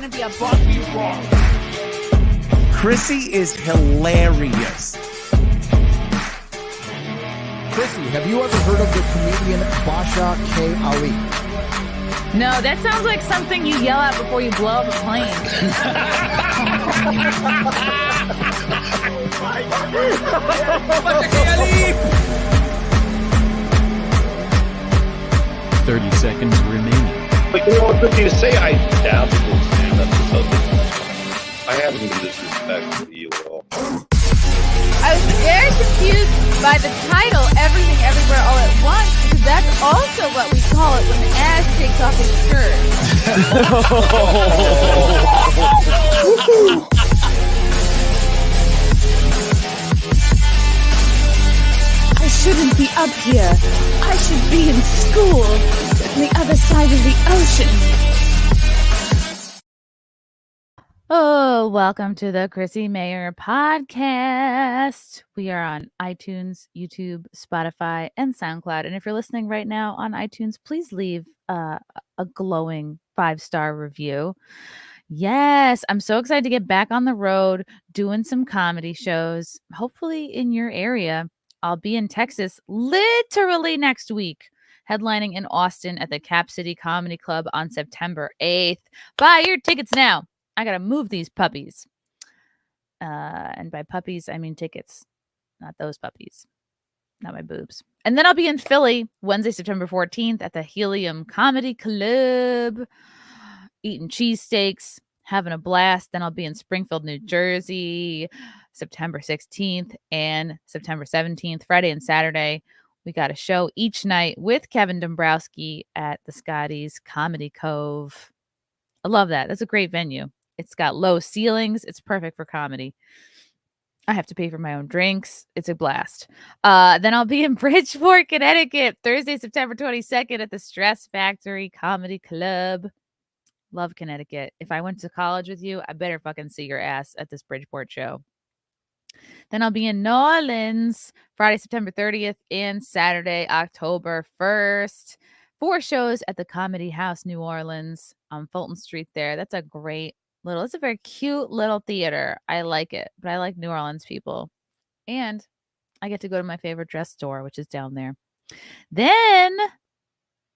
gonna be a bumpy walk. Chrissie is hilarious. Chrissie, have you ever heard of the comedian Basha K. Ali? No, that sounds like something you yell out before you blow up a plane. Basha K. Ali! 30 seconds remaining. But you know what good to say? I doubt it will stand up to something. I haven't been disrespectful to you at all. I was very confused by the title, Everything Everywhere All at Once, because that's also what we call it when Ash takes off his shirt. I shouldn't be up here. I should be in school on the other side of the ocean. Oh, welcome to the Chrissie Mayr podcast. We are on iTunes, YouTube, Spotify, and SoundCloud. And if you're listening right now on iTunes, please leave a glowing 5-star review. Yes, I'm so excited to get back on the road, doing some comedy shows, hopefully in your area. I'll be in Texas literally next week, headlining in Austin at the Cap City Comedy Club on September 8th. Buy your tickets now. I got to move these puppies. And by puppies, I mean tickets, not those puppies, not my boobs. And then I'll be in Philly Wednesday, September 14th at the Helium Comedy Club, eating cheesesteaks, having a blast. Then I'll be in Springfield, New Jersey, September 16th and September 17th, Friday and Saturday. We got a show each night with Kevin Dombrowski at the Scotty's Comedy Cove. I love that. That's a great venue. It's got low ceilings. It's perfect for comedy. I have to pay for my own drinks. It's a blast. Then I'll be in Bridgeport, Connecticut, Thursday, September 22nd at the Stress Factory Comedy Club. Love Connecticut. If I went to college with you, I better fucking see your ass at this Bridgeport show. Then I'll be in New Orleans, Friday, September 30th and Saturday, October 1st. 4 shows at the Comedy House, New Orleans on Fulton Street there. That's a great it's a very cute little theater. I like it, but I like New Orleans people. And I get to go to my favorite dress store, which is down there. Then,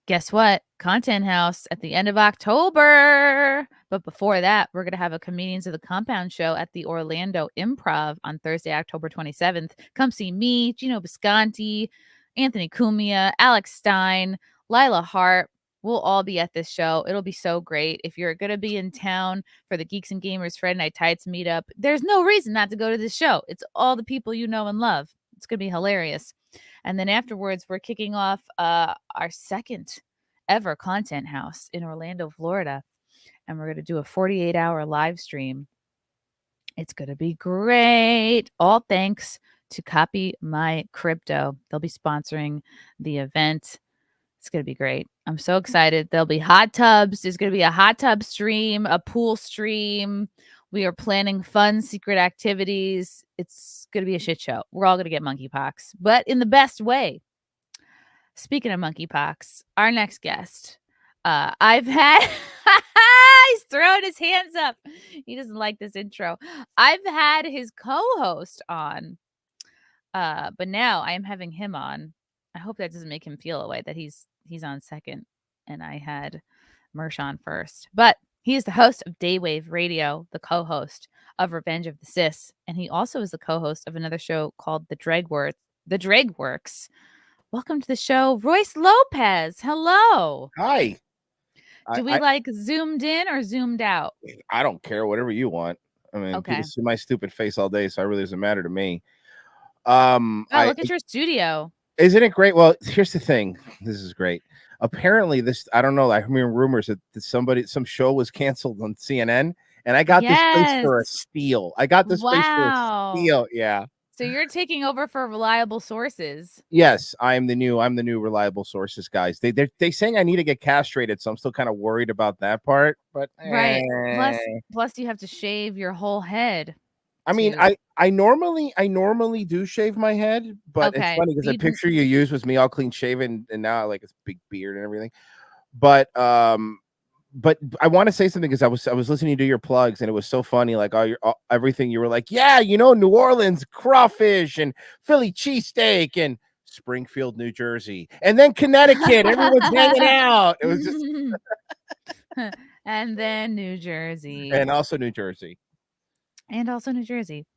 guess what? Content House at the end of October. But before that, we're going to have a Comedians of the Compound show at the Orlando Improv on Thursday, October 27th. Come see me, Gino Bisconti, Anthony Cumia, Alex Stein, Lila Hart. We'll all be at this show. It'll be so great. If you're going to be in town for the Geeks and Gamers Friday Night Tights meetup, there's no reason not to go to this show. It's all the people you know and love. It's going to be hilarious. And then afterwards, we're kicking off our second ever Content House in Orlando, Florida. And we're going to do a 48-hour live stream. It's going to be great. All thanks to Copy My Crypto. They'll be sponsoring the event. It's going to be great. I'm so excited. There'll be hot tubs. There's going to be a hot tub stream, a pool stream. We are planning fun secret activities. It's going to be a shit show. We're all going to get monkeypox, but in the best way. Speaking of monkeypox, our next guest, I've had, he's throwing his hands up. He doesn't like this intro. I've had his co-host on, but now I am having him on. I hope that doesn't make him feel away that he's on second and I had Mersh on first. But he is the host of Daywave Radio, the co-host of Revenge of the Cis, and he also is the co-host of another show called The Dragworks. Welcome to the show, Royce Lopez. Hello. Hi. Do we like zoomed in or zoomed out? I don't care, whatever you want. I mean, okay. People see my stupid face all day, so it really doesn't matter to me. Look at your studio. Isn't it great? Well, here's the thing. This is great. Apparently, I don't know. I hear rumors that some show was canceled on CNN, and I got this place for a steal. I got this place for a steal. Yeah. So you're taking over for reliable sources. Yes, I'm the new reliable sources, guys. They saying I need to get castrated, so I'm still kind of worried about that part. But right. Plus you have to shave your whole head. I mean, I normally do shave my head, but it's funny because the picture you used was me all clean shaven, and now like it's big beard and everything. But but I want to say something because I was listening to your plugs and it was so funny. Like everything you were like, yeah, New Orleans crawfish and Philly cheesesteak and Springfield, New Jersey, and then Connecticut. Everyone's hanging out. It was just and then New Jersey. And also New Jersey.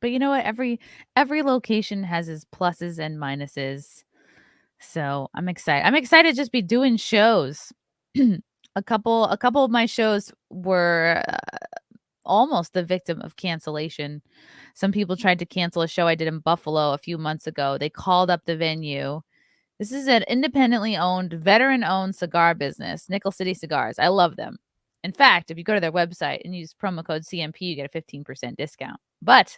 But you know what? Every location has its pluses and minuses. So I'm excited. I'm excited to just be doing shows. a couple of my shows were almost the victim of cancellation. Some people tried to cancel a show I did in Buffalo a few months ago. They called up the venue. This is an independently owned, veteran-owned cigar business, Nickel City Cigars. I love them. In fact, if you go to their website and use promo code CMP, you get a 15% discount. But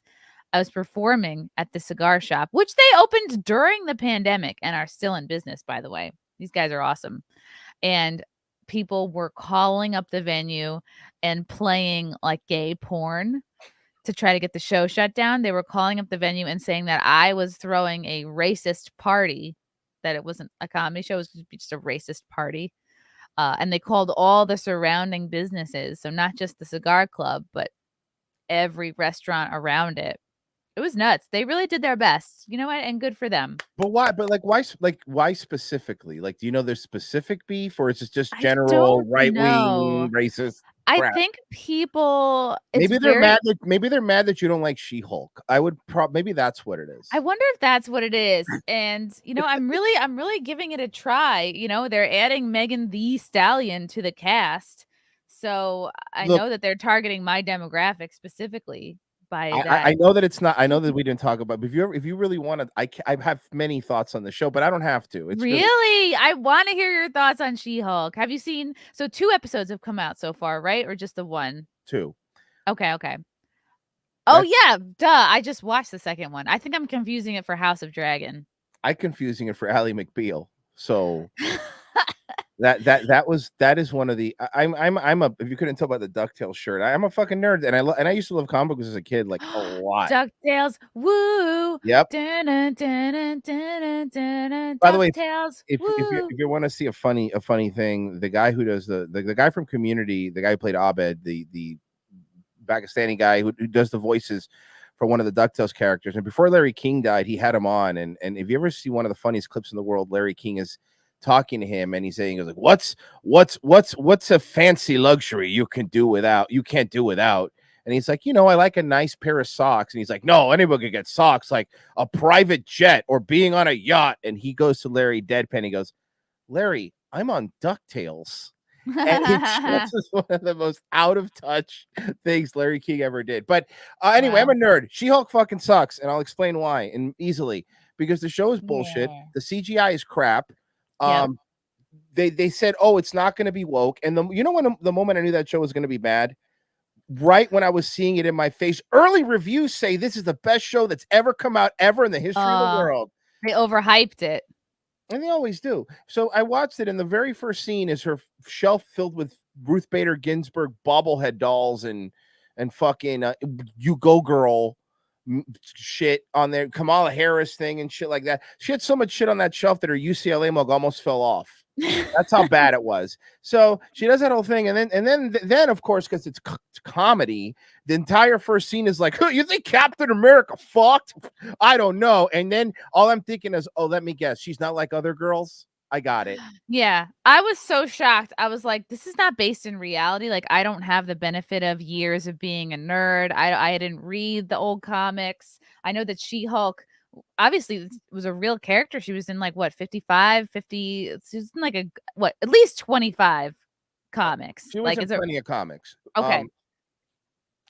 I was performing at the cigar shop, which they opened during the pandemic and are still in business, by the way. These guys are awesome. And people were calling up the venue and playing like gay porn to try to get the show shut down. They were calling up the venue and saying that I was throwing a racist party, that it wasn't a comedy show, it was just a racist party. And they called all the surrounding businesses. So not just the cigar club, but every restaurant around it. It was nuts. They really did their best. You know what? And good for them. But why? But why specifically? Like, do you know there's specific beef, or is it just general right wing racist? I think people maybe they're mad that you don't like She-Hulk. I would maybe that's what it is. I wonder if that's what it is. And I'm really giving it a try. They're adding Megan Thee Stallion to the cast. So I know that they're targeting my demographic specifically. I know that it's not. I know that we didn't talk about. But if you really want to, I have many thoughts on the show, but I don't have to. It's really I want to hear your thoughts on She-Hulk. Have you seen? So 2 episodes have come out so far, right? Or just the one? 2. Okay. Oh yeah, duh. I just watched the second one. I think I'm confusing it for House of Dragon. I'm confusing it for Ally McBeal. So. That is one of the I'm a, if you couldn't tell by the DuckTales shirt, I'm a fucking nerd, and I used to love comic books as a kid, like a lot. DuckTales, woo! Yep. By the way, if you want to see a funny thing, the guy who does the guy from Community, the guy who played Abed, the Pakistani guy who does the voices for one of the DuckTales characters, and before Larry King died, he had him on, and if you ever see one of the funniest clips in the world, Larry King is talking to him and he's saying, he goes like, what's a fancy luxury you can't do without? And he's like, I like a nice pair of socks. And he's like, no, anybody can get socks, like a private jet or being on a yacht. And he goes to Larry deadpan. He goes, Larry, I'm on DuckTales. And this is one of the most out of touch things Larry King ever did. But anyway, wow. I'm a nerd. She-Hulk fucking sucks. And I'll explain why, and easily, because the show is bullshit. Yeah. The CGI is crap. Yep. They said, it's not going to be woke, and when the moment I knew that show was going to be bad, right when I was seeing it in my face, early reviews say this is the best show that's ever come out ever in the history of the world. They overhyped it, and they always do. So I watched it, and the very first scene is her shelf filled with Ruth Bader Ginsburg bobblehead dolls and fucking You Go Girl shit on there, Kamala Harris thing and shit like that. She had so much shit on that shelf that her UCLA mug almost fell off. That's how bad it was. So she does that whole thing, and then of course, because it's comedy, the entire first scene is like, you think Captain America fucked? I don't know. And then all I'm thinking is, let me guess, she's not like other girls. I got it. Yeah, I was so shocked. I was like, this is not based in reality. Like, I don't have the benefit of years of being a nerd. I didn't read the old comics. I know that She-Hulk obviously was a real character. She was in like what, 55, 50, she was in like at least 25 comics. She was in plenty of comics. Okay.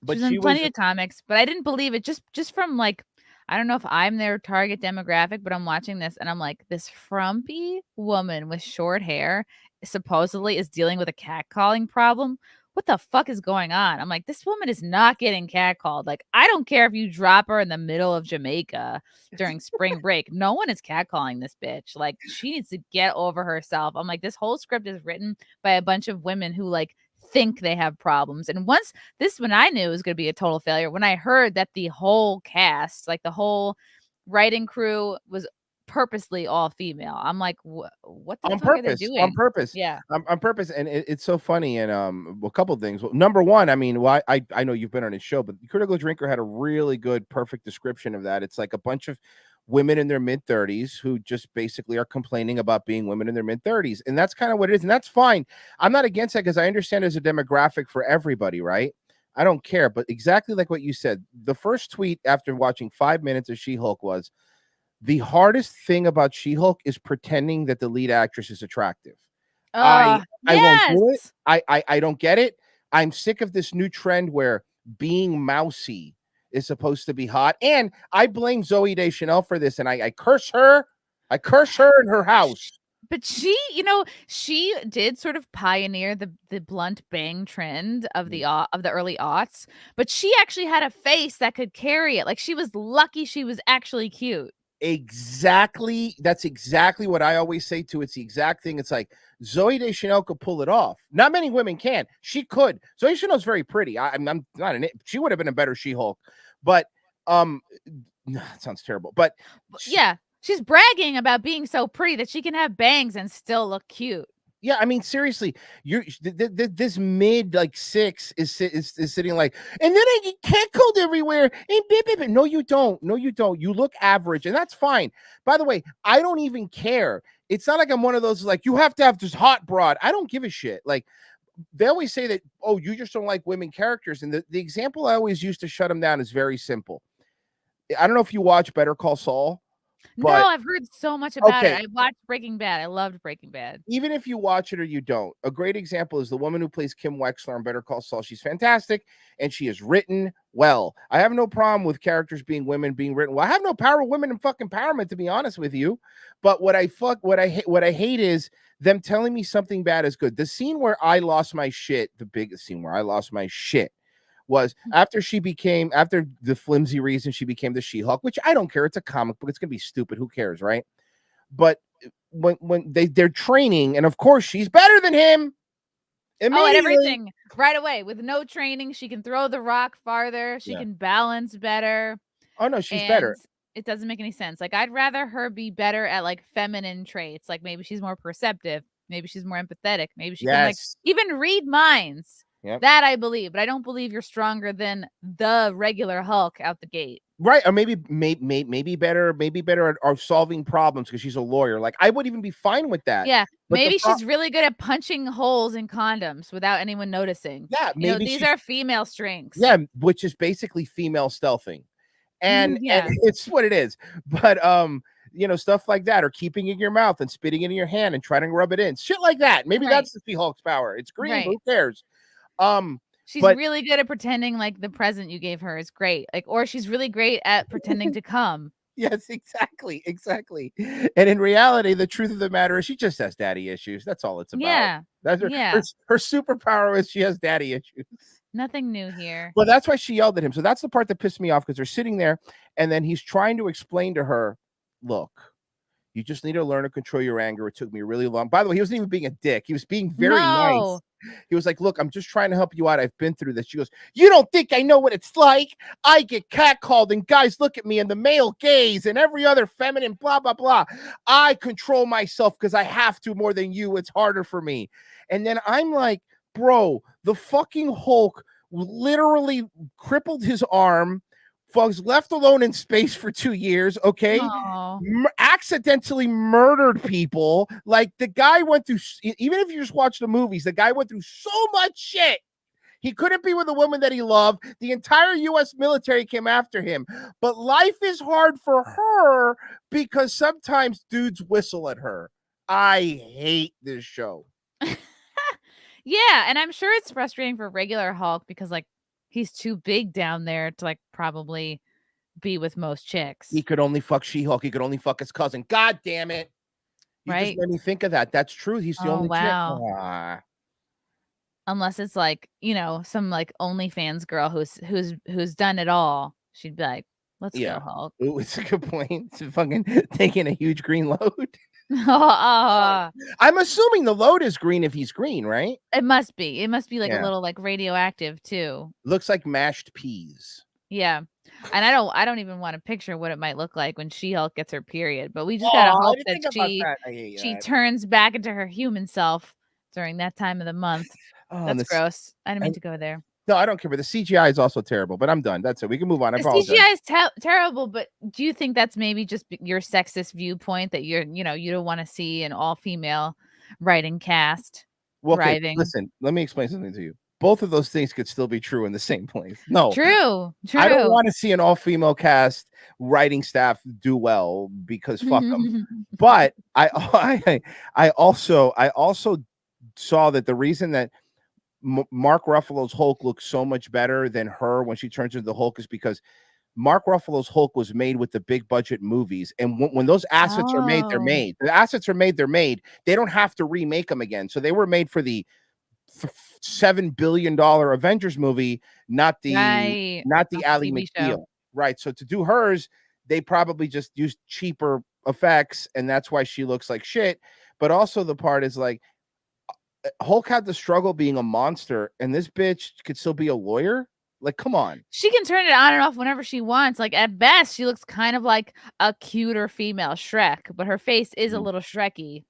But she was in plenty of comics, but I didn't believe it just from like, I don't know if I'm their target demographic, but I'm watching this and I'm like, this frumpy woman with short hair supposedly is dealing with a catcalling problem. What the fuck is going on? I'm like, this woman is not getting catcalled. Like, I don't care if you drop her in the middle of Jamaica during spring break. No one is catcalling this bitch. Like, she needs to get over herself. I'm like, this whole script is written by a bunch of women who like think they have problems. And when I knew it was going to be a total failure, when I heard that the whole cast, like the whole writing crew, was purposely all female. I'm like, what the On fuck are they purpose, doing? on purpose. Yeah. On purpose, and it's so funny. And a couple of things. Well, number one, I mean, well, I know you've been on his show, but Critical Drinker had a really good, perfect description of that. It's like a bunch of women in their mid-30s who just basically are complaining about being women in their mid-30s, and that's kind of what it is, and that's fine. I'm not against that because I understand there's a demographic for everybody, right? I don't care, but exactly like what you said, the first tweet after watching 5 minutes of She-Hulk was, the hardest thing about She-Hulk is pretending that the lead actress is attractive. I won't do it. I don't get it. I'm sick of this new trend where being mousy is supposed to be hot. And I blame Zooey Deschanel for this. And I curse her. I curse her in her house. But she did sort of pioneer the blunt bang trend of the early aughts. But she actually had a face that could carry it. Like, she was lucky she was actually cute. Exactly. That's exactly what I always say too. It's the exact thing. It's like Zooey Deschanel could pull it off. Not many women can. She could. Zooey Deschanel's very pretty. I'm not an it. She would have been a better She-Hulk. But it sounds terrible. But yeah, she's bragging about being so pretty that she can have bangs and still look cute. Yeah, I mean, seriously, this mid like 6 is sitting like, and then I get cackled everywhere. And no, you don't. No, you don't. You look average, and that's fine. By the way, I don't even care. It's not like I'm one of those like you have to have this hot broad. I don't give a shit. Like they always say that, oh, you just don't like women characters, and the example I always use to shut them down is very simple. I don't know if you watch Better Call Saul. But, no, I've heard so much about it. I watched Breaking Bad. I loved Breaking Bad. Even if you watch it or you don't, a great example is the woman who plays Kim Wexler on Better Call Saul. She's fantastic, and she is written well. I have no problem with characters being women being written well. I have no power of women and fucking empowerment, to be honest with you. But what I hate is them telling me something bad is good. The scene where I lost my shit, the biggest scene where I lost my shit, was after the flimsy reason she became the She-Hulk, which I don't care. It's a comic book. It's going to be stupid. Who cares, right? But when they're training, and of course she's better than him. And everything right away. With no training, she can throw the rock farther. She can balance better. Oh, no, she's better. It doesn't make any sense. Like, I'd rather her be better at like feminine traits. Like, maybe she's more perceptive. Maybe she's more empathetic. Maybe she can like even read minds. Yep. That I believe, but I don't believe you're stronger than the regular Hulk out the gate. Right. Or maybe better at solving problems because she's a lawyer. Like, I would even be fine with that. Yeah. But maybe she's really good at punching holes in condoms without anyone noticing. Yeah. Maybe these are female strengths. Yeah. Which is basically female stealthing. And it's what it is. But, stuff like that, or keeping it in your mouth and spitting it in your hand and trying to rub it in. Shit like that. Maybe that's the She-Hulk's power. It's green. Right. Who cares? She's really good at pretending like the present you gave her is great. Like, or she's really great at pretending to come. Yes, exactly. And in reality, the truth of the matter is she just has daddy issues. That's all it's about. Yeah. That's her superpower is she has daddy issues. Nothing new here. Well, that's why she yelled at him. So that's the part that pissed me off, because they're sitting there and then he's trying to explain to her, look, you just need to learn to control your anger. It took me really long. By the way, he wasn't even being a dick. He was being very nice. He was like, look, I'm just trying to help you out. I've been through this. She goes, you don't think I know what it's like? I get catcalled and guys look at me and the male gaze and every other feminine blah, blah, blah. I control myself because I have to more than you. It's harder for me. And then I'm like, bro, the fucking Hulk literally crippled his arm, was left alone in space for 2 years, okay? Accidentally murdered people. Like, the guy went through, even if you just watch the movies, the guy went through so much shit. He couldn't be with a woman that he loved. The entire U.S. military came after him. But life is hard for her because sometimes dudes whistle at her. I hate this show. Yeah, and I'm sure it's frustrating for regular Hulk because, like, he's too big down there to like probably be with most chicks. He could only fuck She-Hulk. He could only fuck his cousin. God damn it. You just made me think of that. That's true. He's the only chick. Unless it's like, some like OnlyFans girl who's done it all. She'd be like, let's go, Hulk. Ooh, it's a good point. It's fucking taking a huge green load. I'm assuming the load is green if he's green, right? It must be. It must be like a little like radioactive too. Looks like mashed peas. Yeah. And I don't even want to picture what it might look like when She-Hulk gets her period. But we just gotta I hope didn't that think about that. I hate she that. turns back into her human self during that time of the month. Oh, That's gross. I didn't mean to go there. No, I don't care. But the CGI is also terrible. But I'm done. That's it. We can move on. I The apologize. CGI is terrible, but do you think that's maybe just your sexist viewpoint that you don't want to see an all-female writing cast thriving? Listen, let me explain something to you. Both of those things could still be true in the same place. No, True. I don't want to see an all-female cast writing staff do well because fuck them. But I also saw that the reason that Mark Ruffalo's Hulk looks so much better than her when she turns into the Hulk is because Mark Ruffalo's Hulk was made with the big budget movies, and when those assets are made, they're made. The assets are made, they're made. They don't have to remake them again. So they were made for the $7 billion Avengers movie, not the Ally McBeal. Right. So to do hers, they probably just used cheaper effects, and that's why she looks like shit. But also the part is like Hulk had to struggle being a monster, and this bitch could still be a lawyer. Like, come on. She can turn it on and off whenever she wants. Like, at best, she looks kind of like a cuter female Shrek, but her face is a little Shreky.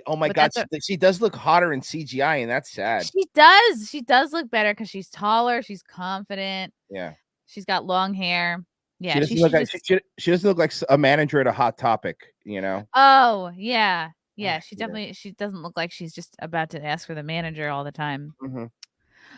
Oh my God, she does look hotter in CGI, and that's sad. She does. She does look better because she's taller. She's confident. Yeah. She's got long hair. Yeah. She doesn't look like a manager at a Hot Topic, you know? Oh, yeah. Yeah. She doesn't look like she's just about to ask for the manager all the time. Mm-hmm.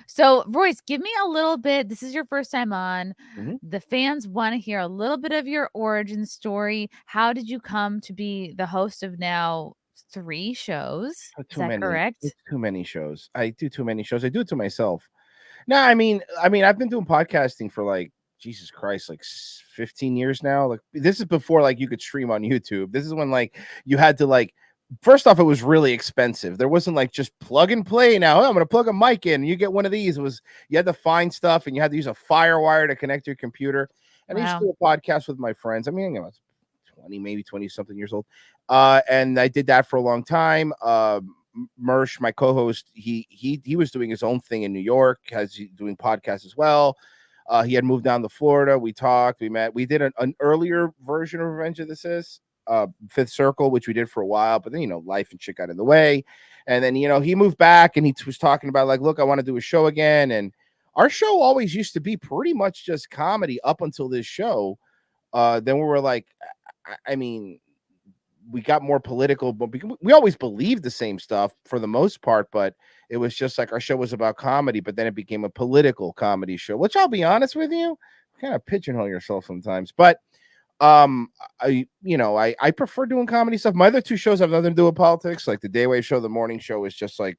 So, Royce, give me a little bit. This is your first time on. Mm-hmm. The fans want to hear a little bit of your origin story. How did you come to be the host of now 3 shows? Is that correct? It's too many shows. I do too many shows. I do it to myself. No, I mean, I've been doing podcasting for like, Jesus Christ, like 15 years now. Like, this is before like you could stream on YouTube. This is when like you had to like, first off, it was really expensive. There wasn't like just plug and play now. Oh, I'm going to plug a mic in and you get one of these. It was, you had to find stuff and you had to use a FireWire to connect your computer. And I used to do a podcast with my friends. I mean, I was 20 something years old. And I did that for a long time. Mersh, my co-host, he was doing his own thing in New York, doing podcasts as well. He had moved down to Florida. We talked, we met, we did an earlier version of Revenge of the Sis, Fifth Circle, which we did for a while, but then, life and shit got in the way. And then, he moved back and he was talking about like, look, I want to do a show again. And our show always used to be pretty much just comedy up until this show. Then we were like, I mean, we got more political, but we always believed the same stuff for the most part, but it was just like our show was about comedy, but then it became a political comedy show, which I'll be honest with you, kind of pigeonhole yourself sometimes. But I prefer doing comedy stuff. My other 2 shows have nothing to do with politics. Like the Dayway Show, the morning show is just like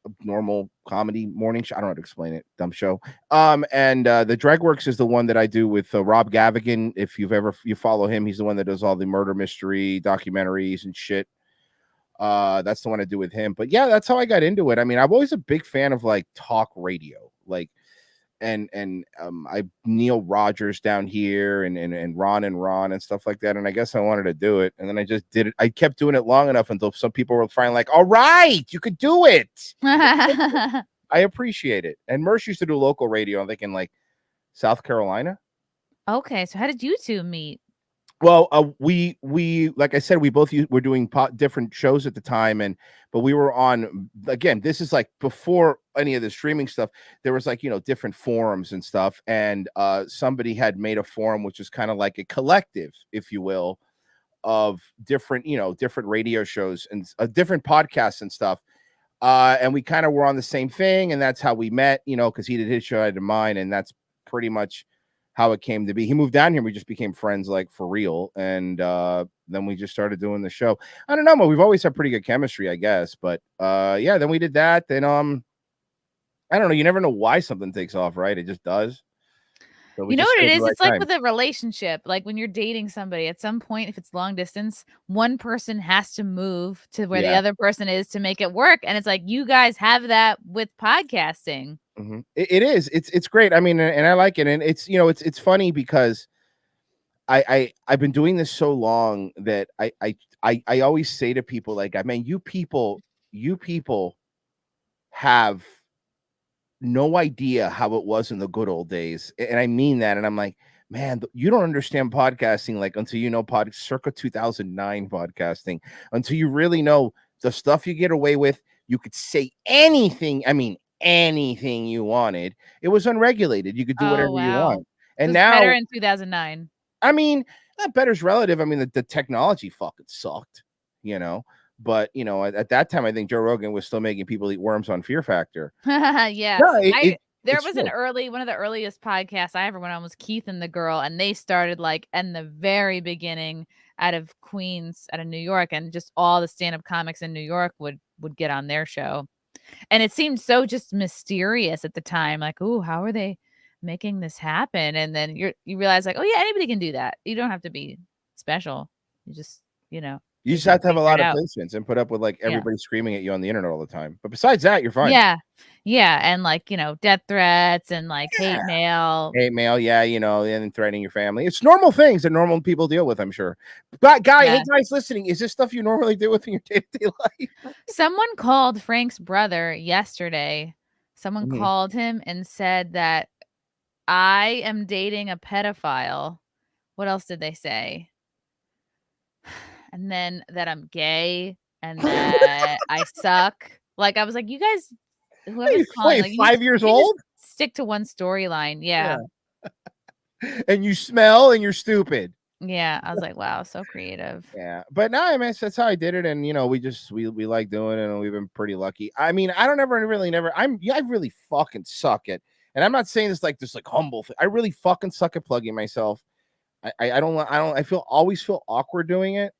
a normal comedy morning show. I don't know how to explain it. Dumb show. And the Dregworks is the one that I do with Rob Gavigan. If you follow him, he's the one that does all the murder mystery documentaries and shit. That's the one I do with him. But yeah, that's how I got into it. I mean, I'm always a big fan of like talk radio, like, and I Neil Rogers down here and Ron and stuff like that. And I guess I wanted to do it. And then I just did it. I kept doing it long enough until some people were finally like, all right, you could do it. I appreciate it. And Mersh used to do local radio, I think in like South Carolina. Okay. So how did you 2 meet? Well, we like I said, we both were doing different shows at the time, but we were on, again, this is like before any of the streaming stuff. There was like different forums and stuff, and somebody had made a forum which is kind of like a collective, if you will, of different different radio shows and different podcasts and stuff. And we kind of were on the same thing, and that's how we met. Because he did his show, I did mine, and that's pretty much how it came to be. He moved down here and we just became friends, like for real. And then we just started doing the show. I don't know, but we've always had pretty good chemistry, I guess. But yeah, then we did that. Then I don't know. You never know why something takes off, right? It just does. So you know what it is? It's like with a relationship. Like when you're dating somebody, at some point, if it's long distance, one person has to move to where the other person is to make it work. And it's like you guys have that with podcasting. Mm-hmm. It is. It's great. I mean, and I like it. And it's it's funny because I've been doing this so long that I always say to people like, I mean, you people have no idea how it was in the good old days. And I mean that. And I'm like, man, you don't understand podcasting like until you know circa 2009 podcasting, until you really know the stuff you get away with. You could say anything. I mean, anything you wanted. It was unregulated. You could do whatever you want. And now better in 2009. I mean, that better's relative. I mean, the technology fucking sucked, you know. But you know, at that time, I think Joe Rogan was still making people eat worms on Fear Factor. Yeah. No, there was one of the earliest podcasts I ever went on was Keith and the Girl, and they started like in the very beginning out of Queens, out of New York, and just all the stand-up comics in New York would get on their show. And it seemed so just mysterious at the time, like, oh, how are they making this happen? And then you realize like, oh yeah, anybody can do that. You don't have to be special. You just, you just have to have a lot of patience and put up with like everybody screaming at you on the internet all the time. But besides that, you're fine. Yeah. And like, death threats and like hate mail. Yeah, and threatening your family. It's normal things that normal people deal with, I'm sure. But hey guys listening, is this stuff you normally deal with in your day-to-day life? Someone called Frank's brother yesterday. Someone called him and said that I am dating a pedophile. What else did they say? And then that I'm gay and that I suck. Like, I was like, you guys, whoever's calling, like, 5 years old? Stick to one storyline. Yeah. And you smell and you're stupid. Yeah. I was like, wow, so creative. Yeah. But no, I mean, that's how I did it. And, we like doing it and we've been pretty lucky. I mean, I really fucking suck at, and I'm not saying this like humble thing. I really fucking suck at plugging myself. I always feel awkward doing it.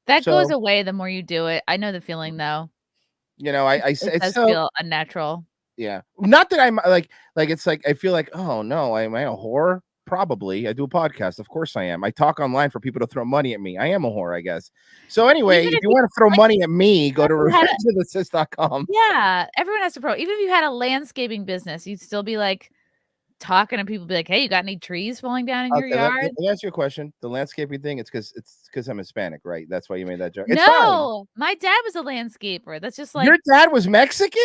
That goes away the more you do it. I know the feeling though. It does feel unnatural. Yeah, not that I'm like it's like I feel like, oh no, am I a whore? Probably. I do a podcast. Of course I am. I talk online for people to throw money at me. I am a whore, I guess. So anyway, if you want to throw money at me, go to revengeofthesis.com. Yeah, everyone has to pro. Even if you had a landscaping business, you'd still be like talking to people, be like, hey, you got any trees falling down in your yard? Let me ask you a question. The landscaping thing, it's because I'm Hispanic, right? That's why you made that joke. No, my dad was a landscaper. That's just like, your dad was Mexican?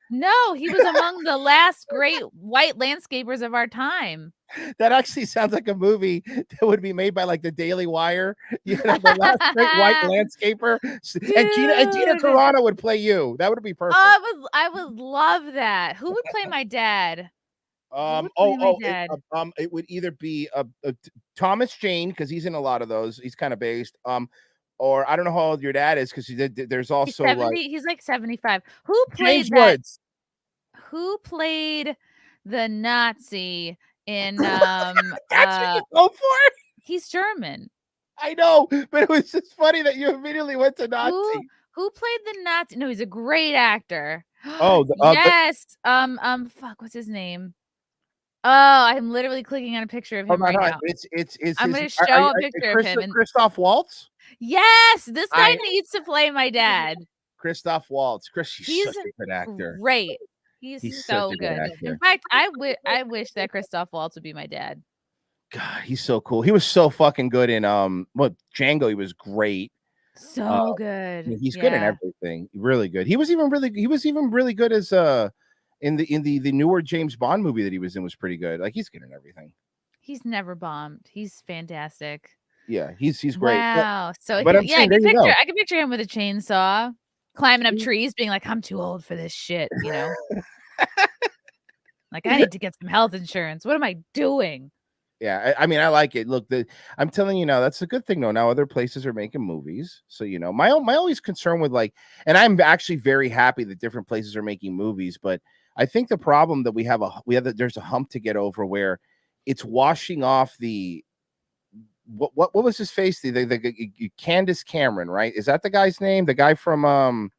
No, he was among the last great white landscapers of our time. That actually sounds like a movie that would be made by like the Daily Wire. The last great white landscaper. And Gina Carano would play you. That would be perfect. I would love that. Who would play my dad? It would either be Thomas Jane, because he's in a lot of those. He's kind of based. Or I don't know how old your dad is, because there's also he's like 75. Who played James Woods? Who played the Nazi in That's what you go for? He's German. I know, but it was just funny that you immediately went to Nazi. Who played the Nazi? No, he's a great actor. Yes. Fuck, what's his name? Oh, I'm literally clicking on a picture of him right now. I'm going to show a picture of him. Christoph Waltz? Yes, this guy needs to play my dad. Christoph Waltz. He's such a good actor. Great. He's so good. In fact, I wish that Christoph Waltz would be my dad. God, he's so cool. He was so fucking good in Django. He was great. So good. He's good in everything. Really good. He was even really good as in the newer James Bond movie that he was in was pretty good. Like, he's good in everything. He's never bombed. He's fantastic. Yeah, he's great. Wow. I can picture him with a chainsaw, climbing up trees, being like, I'm too old for this shit, Like, I need to get some health insurance. What am I doing? Yeah, I mean, I like it. Look, I'm telling you now, that's a good thing though. Now other places are making movies. So, my always concern with and I'm actually very happy that different places are making movies, but I think the problem that there's a hump to get over where it's washing off the what was his face? The Candace Cameron, right? Is that the guy's name? The guy from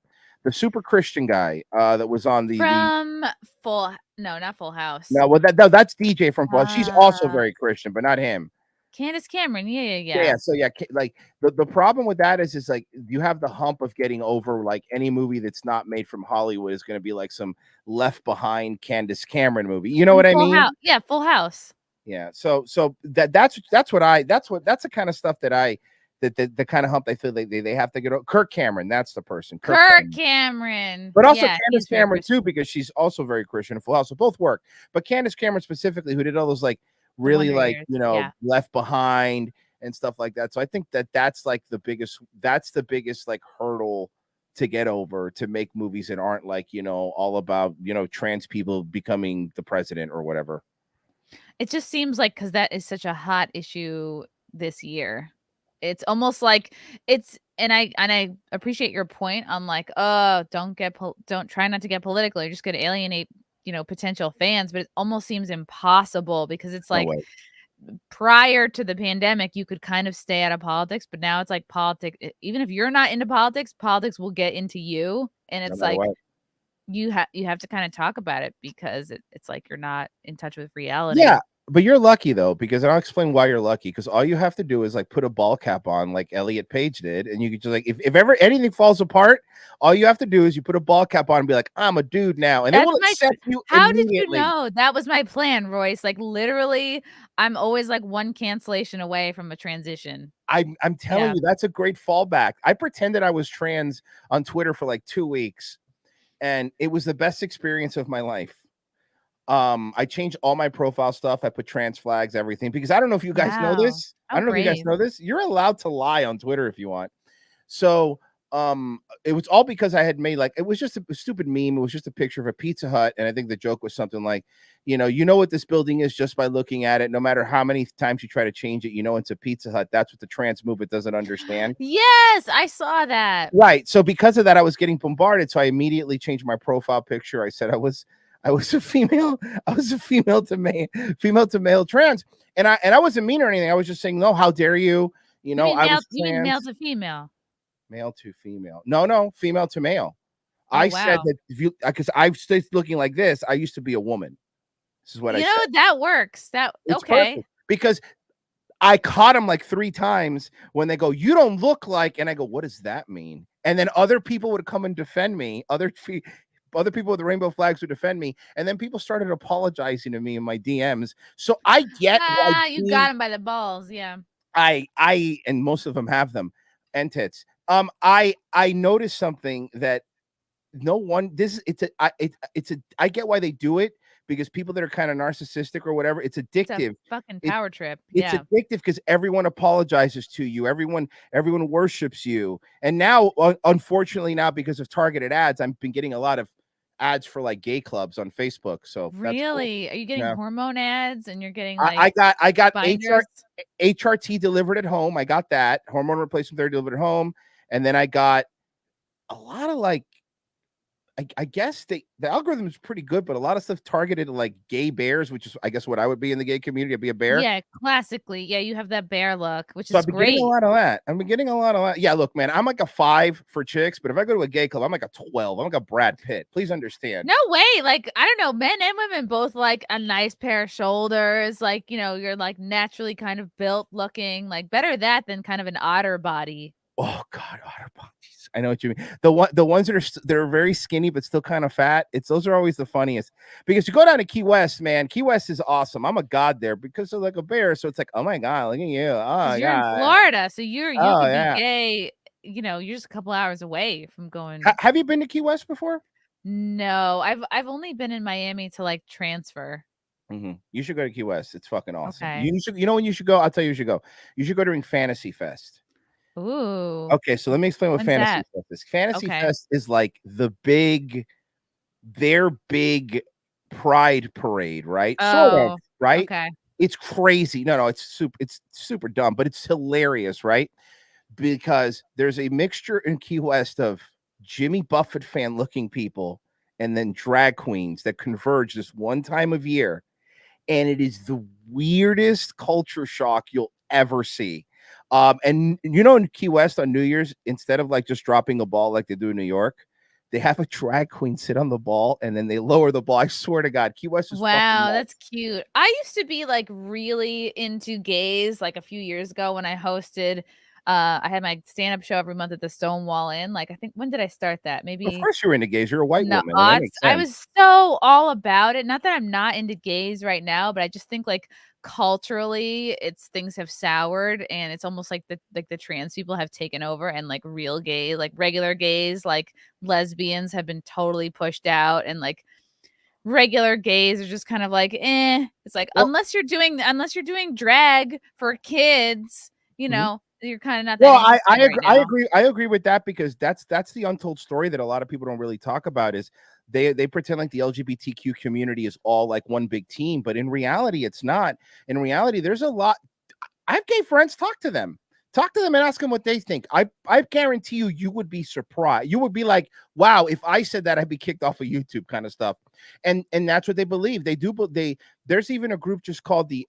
the super Christian guy that was on not Full House. No, that's DJ from Full House. She's also very Christian, but not him. Candace Cameron, yeah. So like the problem with that is like you have the hump of getting over like any movie that's not made from Hollywood is going to be like some Left Behind Candace Cameron movie. You know what I mean? Full House. Yeah. So that's the kind of stuff that I the kind of hump I feel like they have to get over. Kirk Cameron, that's the person. Kirk Cameron. But also Yeah, Candace Cameron too, because she's also very Christian and Full House. So both work. But Candace Cameron specifically, who did all those like really Wonder like Years. you know Left Behind and stuff like that. So I think that's like the biggest like hurdle to get over, to make movies that aren't like all about trans people becoming the president or whatever. It just seems like, because that is such a hot issue this year, it's almost like it's, and I appreciate your point on like, oh, don't try not to get political, you're just going to alienate potential fans, but it almost seems impossible, because it's like, prior to the pandemic you could kind of stay out of politics, but now it's like politics, even if you're not into politics will get into you, and it's like you have to kind of talk about it, because it's like you're not in touch with reality. Yeah, but you're lucky though, because I'll explain why you're lucky. Because all you have to do is like put a ball cap on, like Elliot Page did, and you could just like, if ever anything falls apart, all you have to do is you put a ball cap on and be like, I'm a dude now, and it will accept you. How did you know? That was my plan, Royce. Like literally, I'm always like one cancellation away from a transition. I'm telling you, that's a great fallback. I pretended I was trans on Twitter for like 2 weeks, and it was the best experience of my life. I changed all my profile stuff. I put trans flags, everything, because I don't know if you guys know this. I don't know if you guys know this. You're allowed to lie on Twitter if you want. So it was all because I had made like, it was just a stupid meme. It was just a picture of a Pizza Hut, and I think the joke was something like, you know what this building is just by looking at it. No matter how many times you try to change it, it's a Pizza Hut. That's what the trans movement doesn't understand. Yes, I saw that. Right. So because of that, I was getting bombarded. So I immediately changed my profile picture. I said I was a female. I was a female to male trans, and I wasn't mean or anything. I was just saying, no, how dare you? I was you mean male to female? Male to female. No, female to male. Oh, I said that because I was looking like this. I used to be a woman. This is what I said. That works. It's okay. Perfect, because I caught him like 3 times when they go, you don't look like, and I go, what does that mean? And then other people would come and defend me. Other people with the rainbow flags would defend me, and then people started apologizing to me in my DMs. So I get you got him by the balls, yeah. I and most of them have them and tits. I noticed something that no one. I get why they do it, because people that are kind of narcissistic or whatever, it's addictive. It's a fucking power trip. It's addictive because everyone apologizes to you. Everyone worships you. And now, unfortunately, now because of targeted ads, I've been getting a lot of ads for like gay clubs on Facebook. So really, cool. Are you getting hormone ads, and you're getting like I got HRT delivered at home. I got that hormone replacement therapy delivered at home, and then I got a lot of like, I guess the algorithm is pretty good, but a lot of stuff targeted to like gay bears, which is I guess what I would be in the gay community. I'd be a bear. Yeah, classically. Yeah, you have that bear look, which so is great. Getting a lot of that. I've been getting a lot of that. Yeah, look, man, I'm like a 5 for chicks, but if I go to a gay club, I'm like a 12. I'm like a Brad Pitt. Please understand. No way. Like, I don't know, men and women both like a nice pair of shoulders. Like, you're like naturally kind of built looking. Like, better that than kind of an otter body. Oh God, otter bodies. I know what you mean. The ones that are very skinny but still kind of fat. Those are always the funniest, because you go down to Key West, man. Key West is awesome. I'm a god there because of like a bear. So it's like, oh my God, look at you. Oh, you're in Florida, so you could be gay. You're just a couple hours away from going. Have you been to Key West before? No, I've only been in Miami to like transfer. Mm-hmm. You should go to Key West. It's fucking awesome. Okay. You know when you should go? I'll tell you, you should go. You should go during Fantasy Fest. Ooh. Okay, so let me explain what Fantasy Fest is. Fantasy Fest is like their big pride parade, right? Sort of, right? Okay. It's crazy. No, it's super dumb, but it's hilarious, right? Because there's a mixture in Key West of Jimmy Buffett fan looking people and then drag queens that converge this one time of year. And it is the weirdest culture shock you'll ever see. And in Key West on New Year's, instead of like just dropping a ball like they do in New York, they have a drag queen sit on the ball and then they lower the ball. I swear to God, Key West is wow, that's cute. I used to be like really into gays like a few years ago when I hosted. I had my stand-up show every month at the Stonewall Inn. Like, I think, when did I start that? Maybe. Of course you're into gays. You're a white woman. I was so all about it. Not that I'm not into gays right now, but I just think like culturally things have soured, and it's almost like the trans people have taken over, and like real gay, like regular gays, like lesbians have been totally pushed out, and like regular gays are just kind of like, it's like, unless you're doing drag for kids, you know, you're kind of not that. Well, I agree with that, because that's the untold story that a lot of people don't really talk about. Is they pretend like the LGBTQ community is all like one big team, but in reality, it's not. In reality, there's a lot. I have gay friends. Talk to them and ask them what they think. I guarantee you would be surprised. You would be like, wow, if I said that, I'd be kicked off of YouTube, kind of stuff. And that's what they believe. There's even a group just called the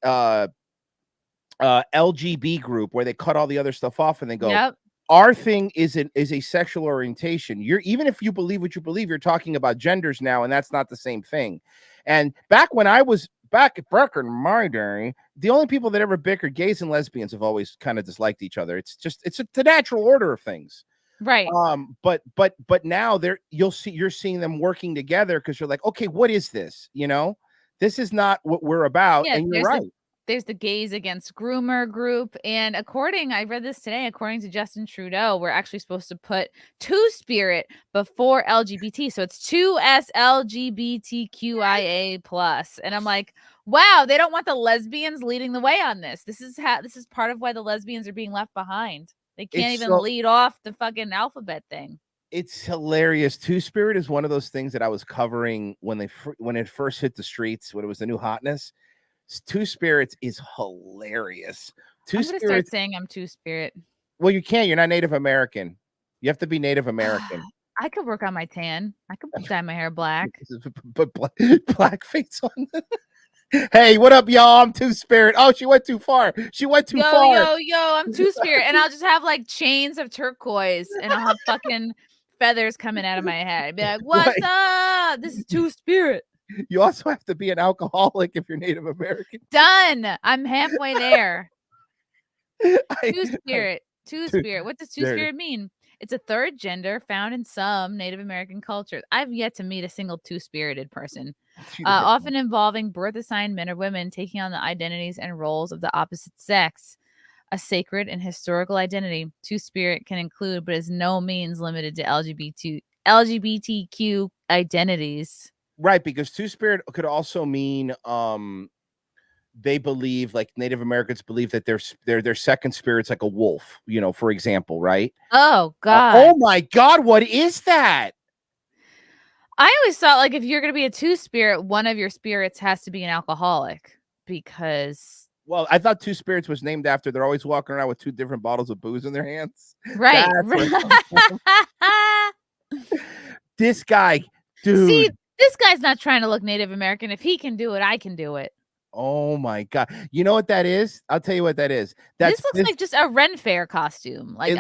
LGB group, where they cut all the other stuff off and they go, yep, our thing is a sexual orientation. Even if you believe what you believe, you're talking about genders now, and that's not the same thing. And back in my day, the only people that ever bickered, gays and lesbians, have always kind of disliked each other. It's the natural order of things. Right. But now you're seeing them working together, because you're like, okay, what is this? This is not what we're about. Yeah, and you're right. There's the Gays Against Groomer group. And I read this today, according to Justin Trudeau, we're actually supposed to put Two-Spirit before LGBT. So it's 2S LGBTQIA+. And I'm like, wow, they don't want the lesbians leading the way on this. This is part of why the lesbians are being left behind. They can't even lead off the fucking alphabet thing. It's hilarious. Two-Spirit is one of those things that I was covering when it first hit the streets, when it was the new hotness. Two-Spirits is hilarious. I'm gonna start saying I'm Two-Spirit. Well, you can't. You're not Native American. You have to be Native American. I could work on my tan. I could dye my hair black. But blackface on. Hey, what up, y'all? I'm Two-Spirit. Oh, she went too far. Far. Yo, I'm Two-Spirit. And I'll just have like chains of turquoise, and I'll have fucking feathers coming out of my head. I'd be like, what's up? This is Two-Spirit. You also have to be an alcoholic if you're Native American. Done. I'm halfway there. Two-Spirit. What does Two-Spirit mean? It's a third gender found in some Native American cultures. I've yet to meet a single two-spirited person, often involving birth-assigned men or women taking on the identities and roles of the opposite sex. A sacred and historical identity, Two-Spirit can include, but is no means limited to LGBTQ identities. Right, because Two-Spirit could also mean they believe, like Native Americans believe, that their second spirit's like a wolf, for example, right? Oh God. Oh my God, what is that? I always thought, like, if you're gonna be a Two-Spirit, one of your spirits has to be an alcoholic, because I thought Two-Spirits was named after they're always walking around with two different bottles of booze in their hands. Right. This guy, dude. See, this guy's not trying to look Native American. If he can do it, I can do it. Oh my God. You know what that is? I'll tell you what that is. This looks like just a Ren Fair costume. Like,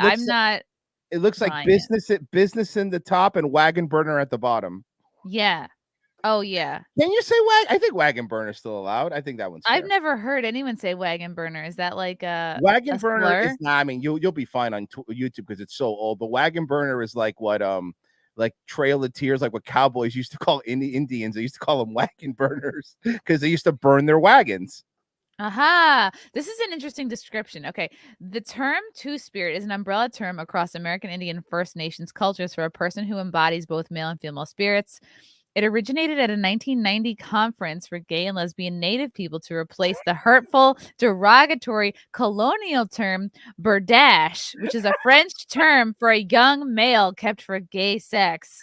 it looks like business in the top and wagon burner at the bottom. Yeah. Oh yeah. Can you say I think wagon burner is still allowed. I think that one's fair. I've never heard anyone say wagon burner. Is that like a wagon burner? Is not, I mean, you'll be fine on YouTube because it's so old. But wagon burner is like what like Trail of Tears, like what cowboys used to call Indians. They used to call them wagon burners because they used to burn their wagons. Aha. This is an interesting description. Okay. The term Two-Spirit is an umbrella term across American Indian First Nations cultures for a person who embodies both male and female spirits. It originated at a 1990 conference for gay and lesbian Native people to replace the hurtful, derogatory colonial term berdache, which is a French term for a young male kept for gay sex.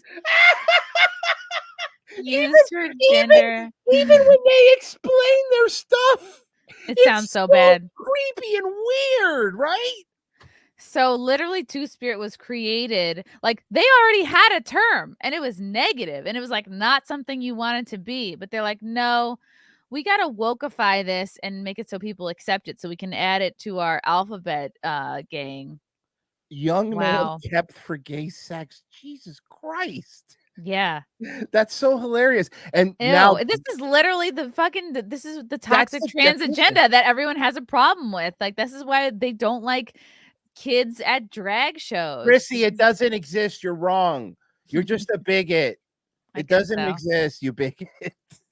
Used for gender. Even when they explain their stuff, it sounds so bad. Creepy and weird, right? So literally Two-Spirit was created, like they already had a term and it was negative and it was like not something you wanted to be, but they're like, no, we got to wokeify this and make it so people accept it so we can add it to our alphabet gang. Young male kept for gay sex. Jesus Christ. Yeah. That's so hilarious. And ew, now this is literally this is the toxic trans agenda that everyone has a problem with. Like, this is why they don't like kids at drag shows. Chrissy, it doesn't exist. You're wrong. You're just a bigot. It doesn't exist, you bigot.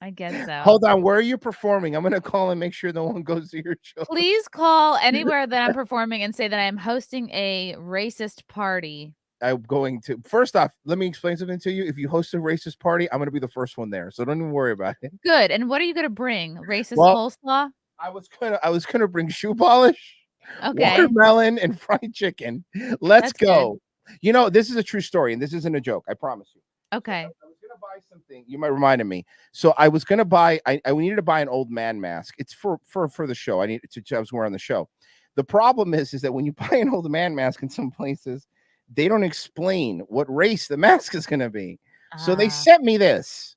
I guess so. Hold on, where are you performing? I'm gonna call and make sure no one goes to your show. Please call anywhere that I'm performing and say that I am hosting a racist party. I'm going to. First off, let me explain something to you. If you host a racist party, I'm gonna be the first one there, so don't even worry about it. Good. And what are you gonna bring? Racist coleslaw? I was gonna bring shoe polish, watermelon, and fried chicken. Let's go. Good. You know, this is a true story, and this isn't a joke. I promise you. Okay. I was gonna buy something. You might reminded me. So I was gonna buy. I needed to buy an old man mask. It's for the show. I was wearing the show. The problem is that when you buy an old man mask in some places, they don't explain what race the mask is gonna be. So they sent me this,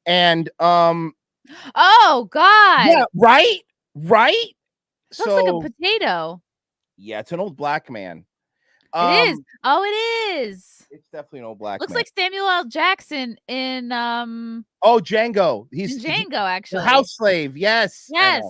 and oh God. Yeah. Right. Looks like a potato. Yeah, it's an old black man. It is. Oh, it is. It's definitely an old black Looks man. like Samuel L. Jackson in Django. He's Django, actually. The house slave. Yes. Yes.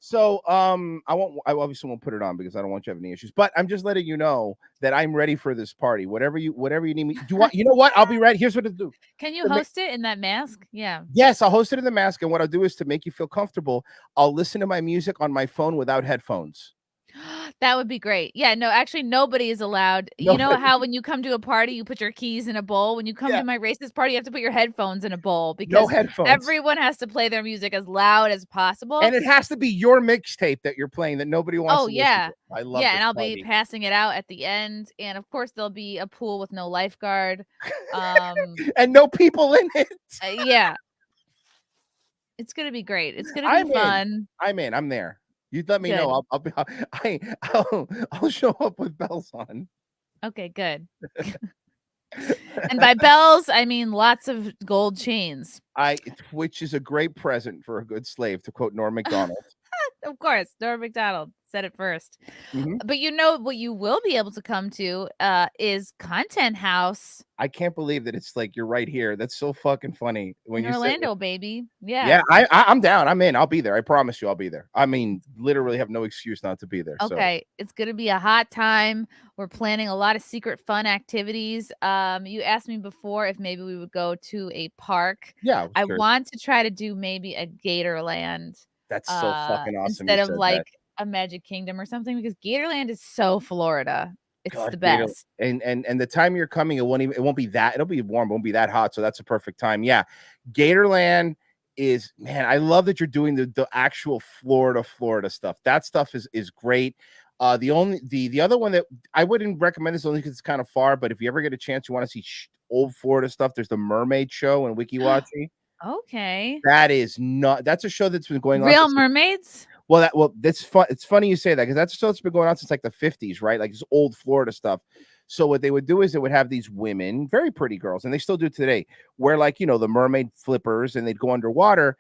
So I obviously won't put it on because I don't want you to have any issues. But I'm just letting you know that I'm ready for this party. Whatever you need me. You know what? I'll be ready. Here's what to do. Can you host it in that mask? Yeah. Yes, I'll host it in the mask. And what I'll do is to make you feel comfortable, I'll listen to my music on my phone without headphones. That would be great. Yeah, no, actually nobody is allowed. You know how when you come to a party, you put your keys in a bowl? When you come to my racist party, you have to put your headphones in a bowl because everyone has to play their music as loud as possible. And it has to be your mixtape that you're playing that nobody wants to listen to. I love it. Yeah, and I'll be passing it out at the end. And of course, there'll be a pool with no lifeguard. And no people in it. Yeah. It's going to be great. It's going to be fun. I'm in. I'm there. You let me know. I'll show up with bells on. Okay, good. And by bells, I mean lots of gold chains. Which is a great present for a good slave, to quote Norm Macdonald. Of course, Norm Macdonald said it first. But you know what you will be able to come to is Content House. I can't believe that it's like you're right here. That's so fucking funny. When in Orlando, baby. Yeah. Yeah, I'm down. I'm in. I'll be there. I promise you I'll be there. I mean, literally have no excuse not to be there. Okay. So. It's gonna be a hot time. We're planning a lot of secret fun activities. You asked me before if maybe we would go to a park. Yeah. I want to try to do maybe a Gatorland. That's so fucking awesome. Instead of like a Magic Kingdom or something, because Gatorland is so Florida. It's the best. And the time you're coming, it won't be that. It'll be warm, it won't be that hot. So that's a perfect time. Yeah. Gatorland is, man, I love that you're doing the actual Florida stuff. That stuff is great. The other one that I wouldn't recommend this only because it's kind of far, but if you ever get a chance, you want to see old Florida stuff, there's the Mermaid Show in Weeki Wachee. Okay. That's a show that's been going on. Real mermaids? That's fun. It's funny you say that because that's a show that's been going on since like the 50s, right? Like this old Florida stuff. So what they would do is they would have these women, very pretty girls, and they still do today, wear like, you know, the mermaid flippers, and they'd go underwater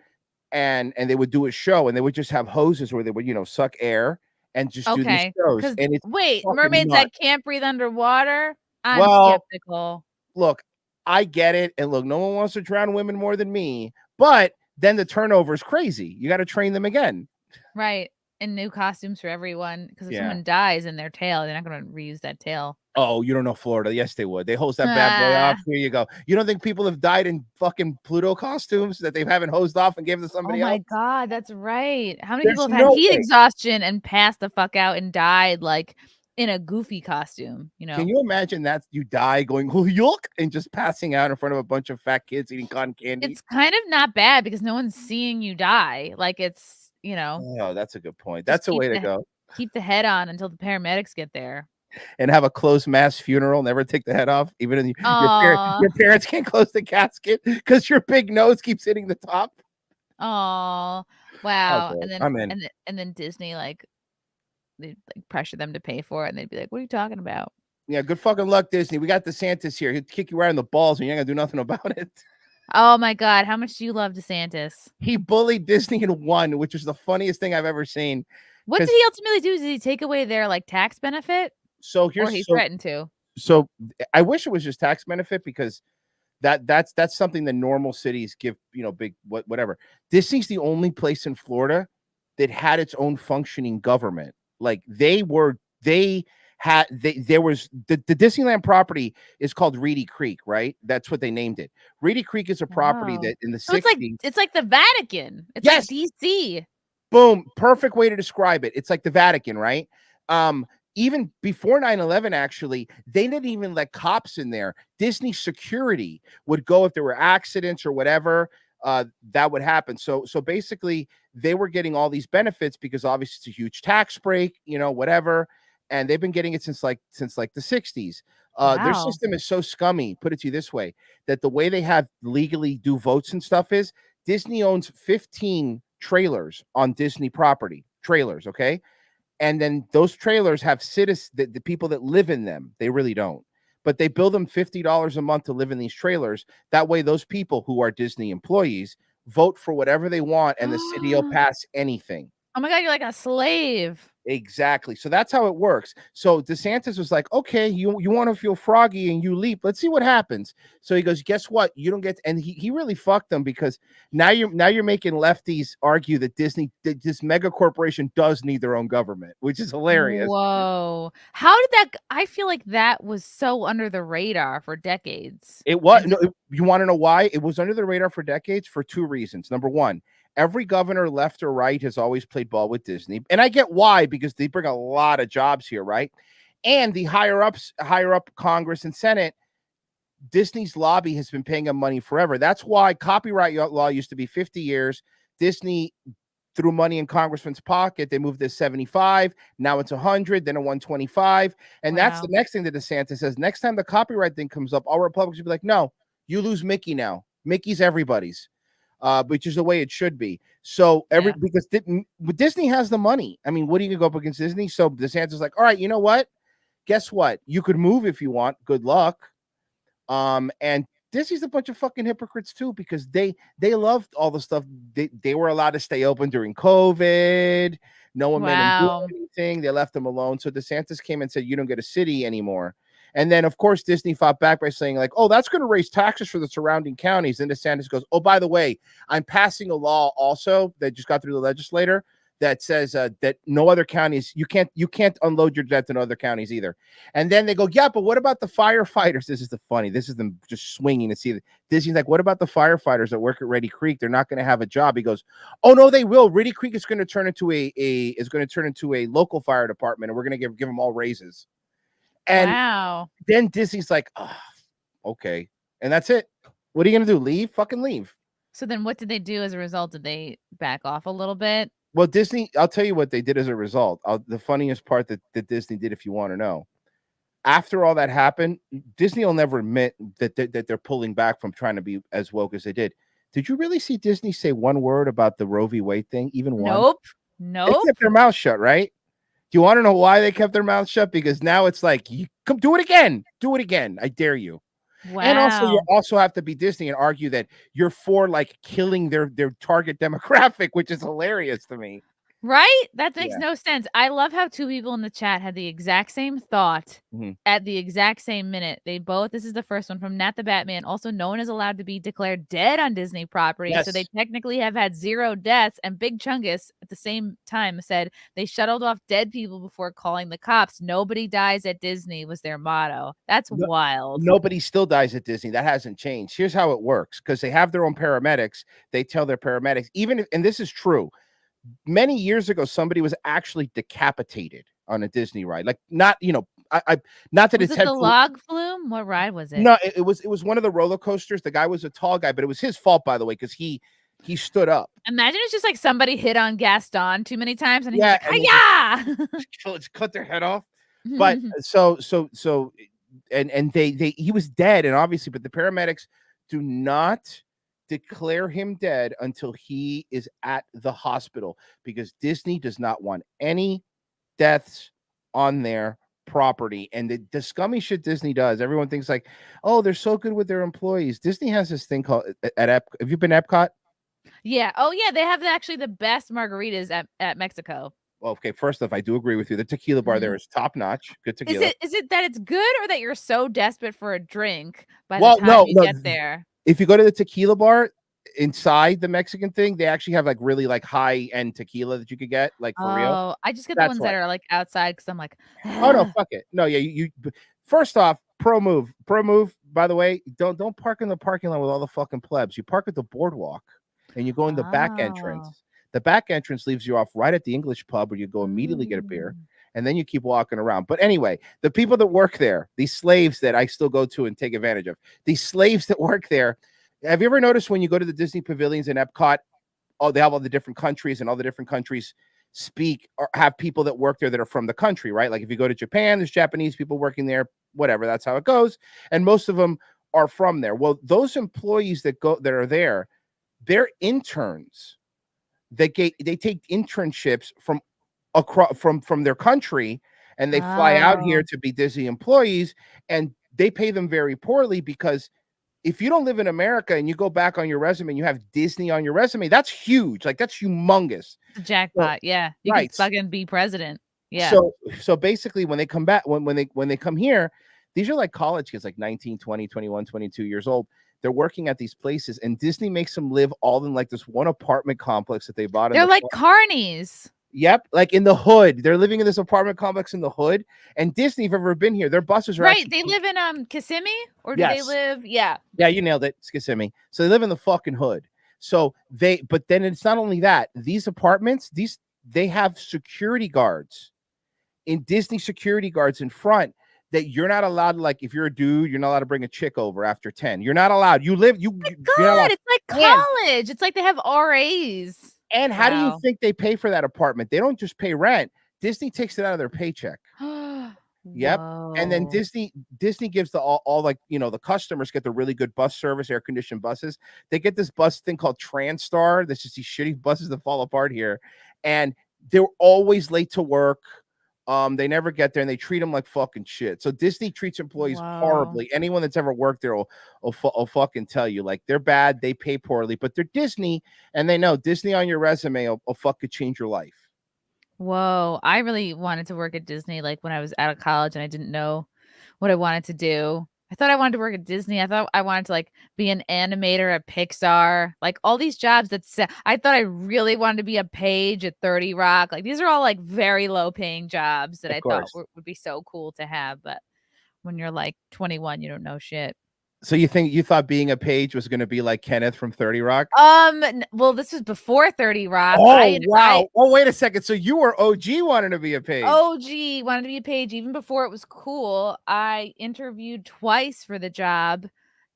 and they would do a show, and they would just have hoses where they would, you know, suck air and just do these shows. And it's mermaids that can't breathe underwater? I'm skeptical. Look, I get it. And look, no one wants to drown women more than me, but then the turnover is crazy. You got to train them again. Right. And new costumes for everyone. Because if someone dies in their tail, they're not going to reuse that tail. Oh, you don't know Florida. Yes, they would. They hose that bad boy off. Here you go. You don't think people have died in fucking Pluto costumes that they haven't hosed off and gave to somebody else? Oh my God, that's right. How many people have had heat exhaustion and passed the fuck out and died like in a goofy costume? You know? Can you imagine that you die going yuck and just passing out in front of a bunch of fat kids eating cotton candy? It's kind of not bad because no one's seeing you die. Like it's, you know. Oh, that's a good point. That's a way to go. Keep the head on until the paramedics get there. And have a closed mass funeral. Never take the head off. Even in your parents can't close the casket because your big nose keeps hitting the top. Oh, wow. Okay, and then I'm in. And then Disney like they like pressure them to pay for it, and they'd be like, "What are you talking about?" Yeah, good fucking luck, Disney. We got DeSantis here. He'll kick you right in the balls, and you're not gonna do nothing about it. Oh my God, how much do you love DeSantis? He bullied Disney and won, which is the funniest thing I've ever seen. What did he ultimately do? Did he take away their like tax benefit? So or he threatened to. So I wish it was just tax benefit because that's something that normal cities give, you know, big whatever. Disney's the only place in Florida that had its own functioning government. Like they there was the Disneyland property is called Reedy Creek, right? That's what they named it. Reedy Creek is a property that in the 60s. It's like the Vatican. It's Yes. like DC. Boom, perfect way to describe it. It's like the Vatican, right? Even before 9/11, actually, they didn't even let cops in there. Disney security would go if there were accidents or whatever. That would happen. So basically, they were getting all these benefits because obviously it's a huge tax break, whatever. And they've been getting it since like the 60s. Their system is so scummy, put it to you this way, that the way they have legally do votes and stuff is Disney owns 15 trailers on Disney property. Trailers, okay? And then those trailers have citizens, the people that live in them. They really don't. But they bill them $50 a month to live in these trailers. That way, those people who are Disney employees vote for whatever they want, and the city will pass anything. Oh my God, you're like a slave. Exactly. So that's how it works. So DeSantis was like, okay, you want to feel froggy and you leap. Let's see what happens. So he goes, guess what? You don't get, and he really fucked them because now you're making lefties argue that this mega corporation does need their own government, which is hilarious. Whoa. How did that, I feel like that was so under the radar for decades. It was, you want to know why? It was under the radar for decades for two reasons. Number one, every governor, left or right, has always played ball with Disney. And I get why, because they bring a lot of jobs here, right? And the higher up Congress and Senate, Disney's lobby has been paying them money forever. That's why copyright law used to be 50 years. Disney threw money in Congressman's pocket. They moved to 75. Now it's 100, then a 125. And that's the next thing that DeSantis says. Next time the copyright thing comes up, all Republicans will be like, no, you lose Mickey now. Mickey's everybody's. Which is the way it should be. So because Disney has the money. I mean, what are you gonna go up against Disney? So DeSantis is like, all right, you know what? Guess what? You could move if you want. Good luck. And Disney's a bunch of fucking hypocrites too, because they loved all the stuff. They were allowed to stay open during COVID. No one made them do anything. They left them alone. So DeSantis came and said, you don't get a city anymore. And then, of course, Disney fought back by saying, like, oh, that's going to raise taxes for the surrounding counties. And DeSantis goes, oh, by the way, I'm passing a law also that just got through the legislature that says that no other counties, you can't unload your debt in other counties either. And then they go, yeah, but what about the firefighters? This is this is them just swinging to see. Disney's like, what about the firefighters that work at Reedy Creek? They're not going to have a job. He goes, oh no, they will. Reedy Creek is going to turn into a local fire department, and we're going to give them all raises. And then Disney's like, oh, okay. And that's it. What are you going to do? Leave? Fucking leave. So then what did they do as a result? Did they back off a little bit? Well, Disney, I'll tell you what they did as a result. The funniest part that Disney did, if you want to know. After all that happened, Disney will never admit that they're pulling back from trying to be as woke as they did. Did you really see Disney say one word about the Roe v. Wade thing? Even one? Nope. They kept their mouth shut, right? Do you want to know why they kept their mouth shut? Because now it's like, you come do it again. Do it again. I dare you. Wow. And also, you also have to be Disney and argue that you're for like killing their target demographic, which is hilarious to me. Right? That makes no sense. I love how two people in the chat had the exact same thought at the exact same minute. This is the first one from Nat the Batman. Also, no one is allowed to be declared dead on Disney property. Yes. So they technically have had 0 deaths. And Big Chungus at the same time said they shuttled off dead people before calling the cops. Nobody dies at Disney was their motto. That's wild. Nobody still dies at Disney. That hasn't changed. Here's how it works. Because they have their own paramedics. They tell their paramedics, and this is true. Many years ago, somebody was actually decapitated on a Disney ride. Like, not, not that it's the log flume. What ride was it? No, it was one of the roller coasters. The guy was a tall guy, but it was his fault, by the way, because he stood up. Imagine it's just like somebody hit on Gaston too many times, and he's like, just cut their head off. But he was dead, and obviously, but the paramedics do not declare him dead until he is at the hospital, because Disney does not want any deaths on their property. And the scummy shit Disney does, everyone thinks like, oh, they're so good with their employees. Disney has this thing called at Epcot. Have you been to Epcot? Yeah. Oh yeah, they have actually the best margaritas at Mexico. Well, okay, first off, I do agree with you. The tequila bar there is top notch. Good tequila. Is it that it's good, or that you're so desperate for a drink by the time you get there? If you go to the tequila bar, inside the Mexican thing, they actually have like really like high end tequila that you could get, like for real. Oh, I just get the ones that are like outside because I'm like, oh no, fuck it. No, yeah, you first off, pro move. By the way, don't park in the parking lot with all the fucking plebs. You park at the boardwalk and you go in the back entrance. The back entrance leaves you off right at the English pub where you go immediately get a beer. And then you keep walking around. But anyway, the people that work there, these slaves that I still go to and take advantage of, these slaves that work there. Have you ever noticed when you go to the Disney pavilions in Epcot, they have all the different countries and all the different countries speak or have people that work there that are from the country, right? Like if you go to Japan, there's Japanese people working there, whatever, that's how it goes. And most of them are from there. Well, those employees that are there, they're interns. They take internships from their country, and they fly out here to be Disney employees, and they pay them very poorly because if you don't live in America and you go back on your resume and you have Disney on your resume, that's huge. Like that's humongous. Jackpot. Yeah. You right. could fucking be president. Yeah. So basically when they come back, when they come here, these are like college kids, like 19, 20, 21, 22 years old. They're working at these places, and Disney makes them live all in like this one apartment complex that they bought. They're like carnies. Yep, like in the hood. They're living in this apartment complex in the hood. And Disney, if you've ever been here, their buses are right. They live in Kissimmee, or do they live? Yeah. Yeah, you nailed it. It's Kissimmee. So they live in the fucking hood. So but then it's not only that. These apartments, they have security guards, Disney security guards in front that you're not allowed to, like, if you're a dude, you're not allowed to bring a chick over after 10. You're not allowed. You're God, it's like college. It's like they have RAs. And how do you think they pay for that apartment? They don't just pay rent. Disney takes it out of their paycheck. Yep. Whoa. And then Disney gives all like, the customers get the really good bus service, air conditioned buses. They get this bus thing called TransStar. That's just these shitty buses that fall apart here. And they're always late to work. They never get there, and they treat them like fucking shit. So Disney treats employees horribly. Anyone that's ever worked there will fucking tell you, like, they're bad, they pay poorly, but they're Disney, and they know Disney on your resume will fucking change your life. Whoa, I really wanted to work at Disney, like when I was out of college, and I didn't know what I wanted to do. I thought I wanted to work at Disney. I thought I wanted to like be an animator at Pixar, like all these jobs I thought I really wanted to be a page at 30 Rock. Like these are all like very low paying jobs that I thought would be so cool to have. But when you're like 21, you don't know shit. So you thought being a page was going to be like Kenneth from 30 Rock? Well, this was before 30 Rock. Oh, wow. Wait a second. So you were OG wanting to be a page. OG wanted to be a page even before it was cool. I interviewed twice for the job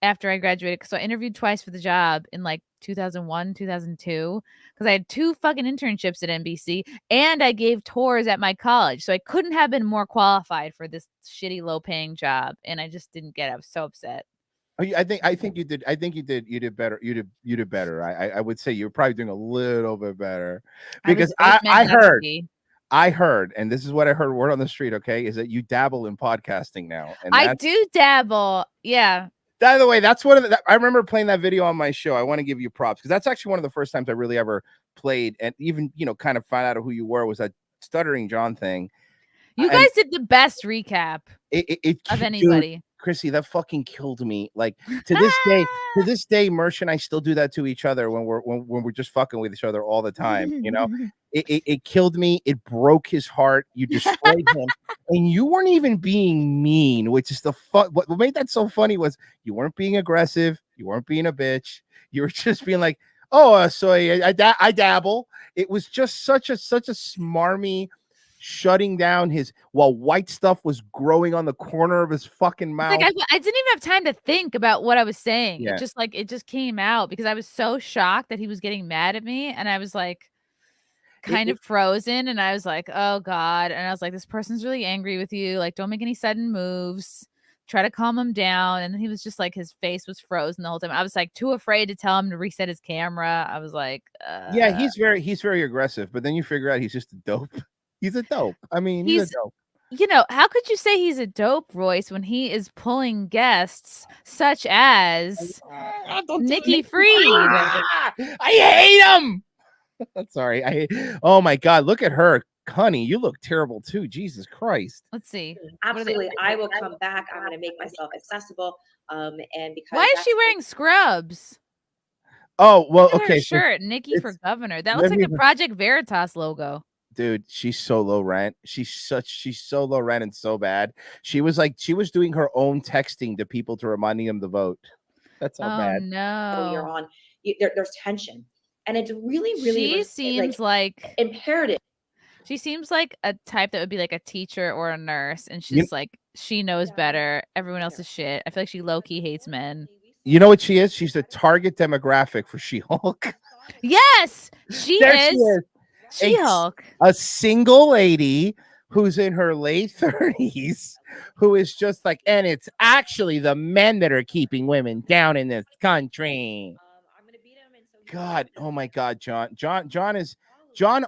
after I graduated. So I interviewed twice for the job in like 2001, 2002, because I had 2 fucking internships at NBC and I gave tours at my college. So I couldn't have been more qualified for this shitty low paying job. And I just didn't get it. I was so upset. I think you did. I think you did better. You did better. I would say you're probably doing a little bit better because I heard, and this is what I heard word on the street. Okay, is that you dabble in podcasting now? And I do dabble. Yeah. By the way, that's one of I remember playing that video on my show. I want to give you props because that's actually one of the first times I really ever played and even kind of find out who you were was that Stuttering John thing. You guys did the best recap of anybody. Dude, Chrissy, that fucking killed me. Like to this day, Mersh and I still do that to each other when we're just fucking with each other all the time. It killed me. It broke his heart. You destroyed him, and you weren't even being mean, which is the fun. What made that so funny was you weren't being aggressive. You weren't being a bitch. You were just being like, "Oh, so I dabble." It was just such a smarmy. Shutting down while white stuff was growing on the corner of his fucking mouth. Like I didn't even have time to think about what I was saying. Yeah. It just came out because I was so shocked that he was getting mad at me, and I was like kind of frozen, and I was like, oh God. And I was like, this person's really angry with you. Like, don't make any sudden moves. Try to calm him down. And then he was just like, his face was frozen the whole time. I was like too afraid to tell him to reset his camera. I was like, yeah, he's very aggressive, but then you figure out he's just a dope. He's a dope. I mean, he's a dope. How could you say he's a dope, Royce, when he is pulling guests such as Nikki Fried? I hate him. Sorry. Oh my God, look at her. Honey, you look terrible too. Jesus Christ. Let's see. Absolutely. I will come back. I'm going to make myself accessible. And because why is she wearing scrubs? Oh, well, Look at her okay. So shirt, Nikki for it's governor. That let looks like me the Project Veritas logo. dude, she's so low rent. She's so low rent and so bad. She was doing her own texting to people to reminding them to vote. That's how Oh bad. You're no. on. There's tension, and it's really, really She seems like imperative. she seems like a type that would be like a teacher or a nurse, and You, she's like she knows better. Everyone else is shit. I feel like she low-key hates men. you know what she is? She's the target demographic for She-Hulk. Yes, she There is. she is. She-Hulk. A single lady who's in her late 30s who is just like, and it's actually the men that are keeping women down in this country. God, oh my God, John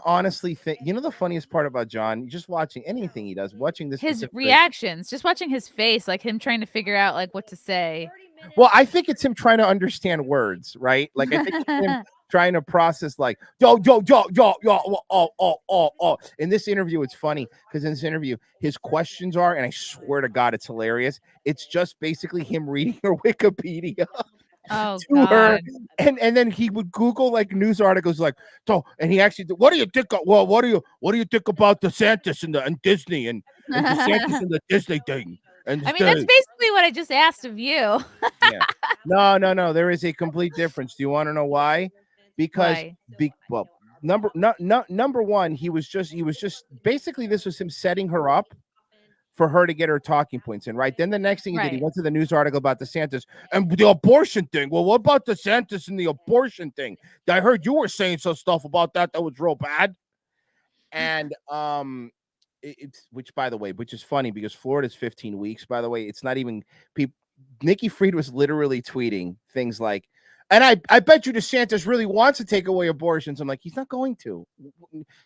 honestly you know the funniest part about John, just watching anything he does, watching this His reactions, just watching his face, like him trying to figure out like what to say. Well, I think it's him trying to understand words, right? Like I think it's him trying to process like yo. In this interview, it's funny because in this interview, his questions are, and I swear to God, it's hilarious. It's just basically him reading her Wikipedia. Oh to her, God. and then he would Google like news articles like and he actually what do you think what do you think about DeSantis and Disney and DeSantis and the Disney thing? And I mean, that's basically what I just asked of you. yeah. No, there is a complete difference. Do you want to know why? Because well, number one, he was just basically this was him setting her up for her to get her talking points in, right? Then the next thing he did, he went to the news article about DeSantis and the abortion thing. Well, what about DeSantis and the abortion thing? I heard you were saying some stuff about that was real bad. And it's which, by the way, which is funny because Florida's 15 weeks, by the way. It's not even people. Nikki Fried was literally tweeting things like, and I bet you DeSantis really wants to take away abortions. I'm like, he's not going to.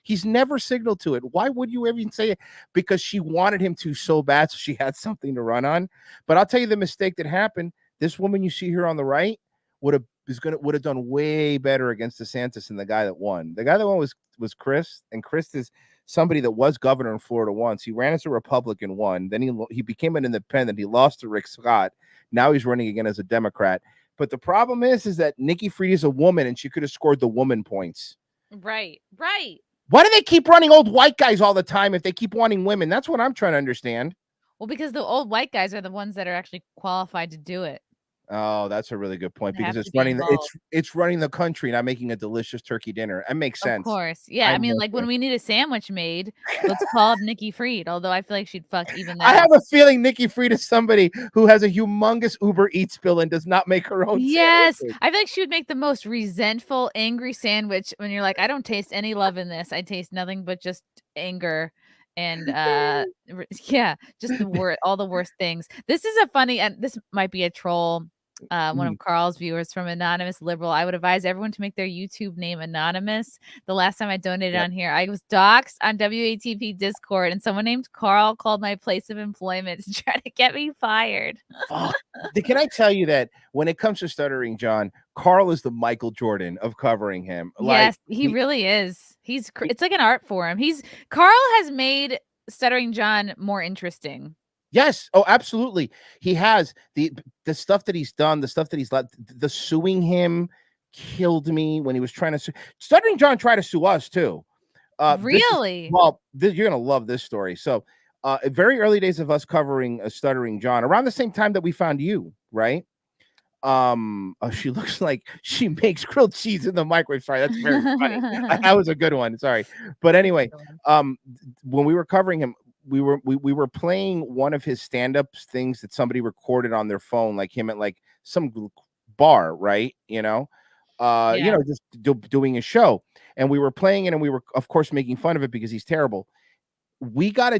He's never signaled to it. Why would you even say it? Because she wanted him to so bad, so she had something to run on. But I'll tell you the mistake that happened. This woman you see here on the right would have done way better against DeSantis than the guy that won. The guy that won was Chris, and Chris is somebody that was governor in Florida once. He ran as a Republican, won. Then he became an independent. He lost to Rick Scott. Now he's running again as a Democrat. But the problem is that Nikki Fried is a woman, and she could have scored the woman points. Right. Why do they keep running old white guys all the time if they keep wanting women? That's what I'm trying to understand. Well, because the old white guys are the ones that are actually qualified to do it. Oh, that's a really good point, because it's running the country, not making a delicious turkey dinner. That makes sense. Of course. Yeah. I mean, like when we need a sandwich made, let's call Nikki Fried, although I feel like she'd fuck even that. I have a feeling Nikki Fried is somebody who has a humongous Uber Eats bill and does not make her own sandwiches. I feel like she would make the most resentful, angry sandwich when you're like, I don't taste any love in this. I taste nothing but just anger. And just all the worst things. This is a funny, and this might be a troll. One of Carl's viewers from Anonymous Liberal. I would advise everyone to make their YouTube name anonymous. The last time I donated on here, I was doxxed on WATP Discord, and someone named Carl called my place of employment to try to get me fired. Can I tell you that when it comes to Stuttering John, Carl is the Michael Jordan of covering him. Yes, he really is. It's like an art form. Carl has made Stuttering John more interesting. Yes. Oh, absolutely. He has the stuff that he's done, the stuff that he's let, the suing him killed me when he was trying to sue. Stuttering John tried to sue us too. Really? You're going to love this story. So, very early days of us covering Stuttering John, around the same time that we found you, right? She looks like she makes grilled cheese in the microwave. Sorry, that's very funny. That was a good one. Sorry. But anyway, when we were covering him, we were playing one of his stand-up things that somebody recorded on their phone, like him at like some bar, right? Just doing a show, and we were playing it, and we were of course making fun of it because he's terrible. I got a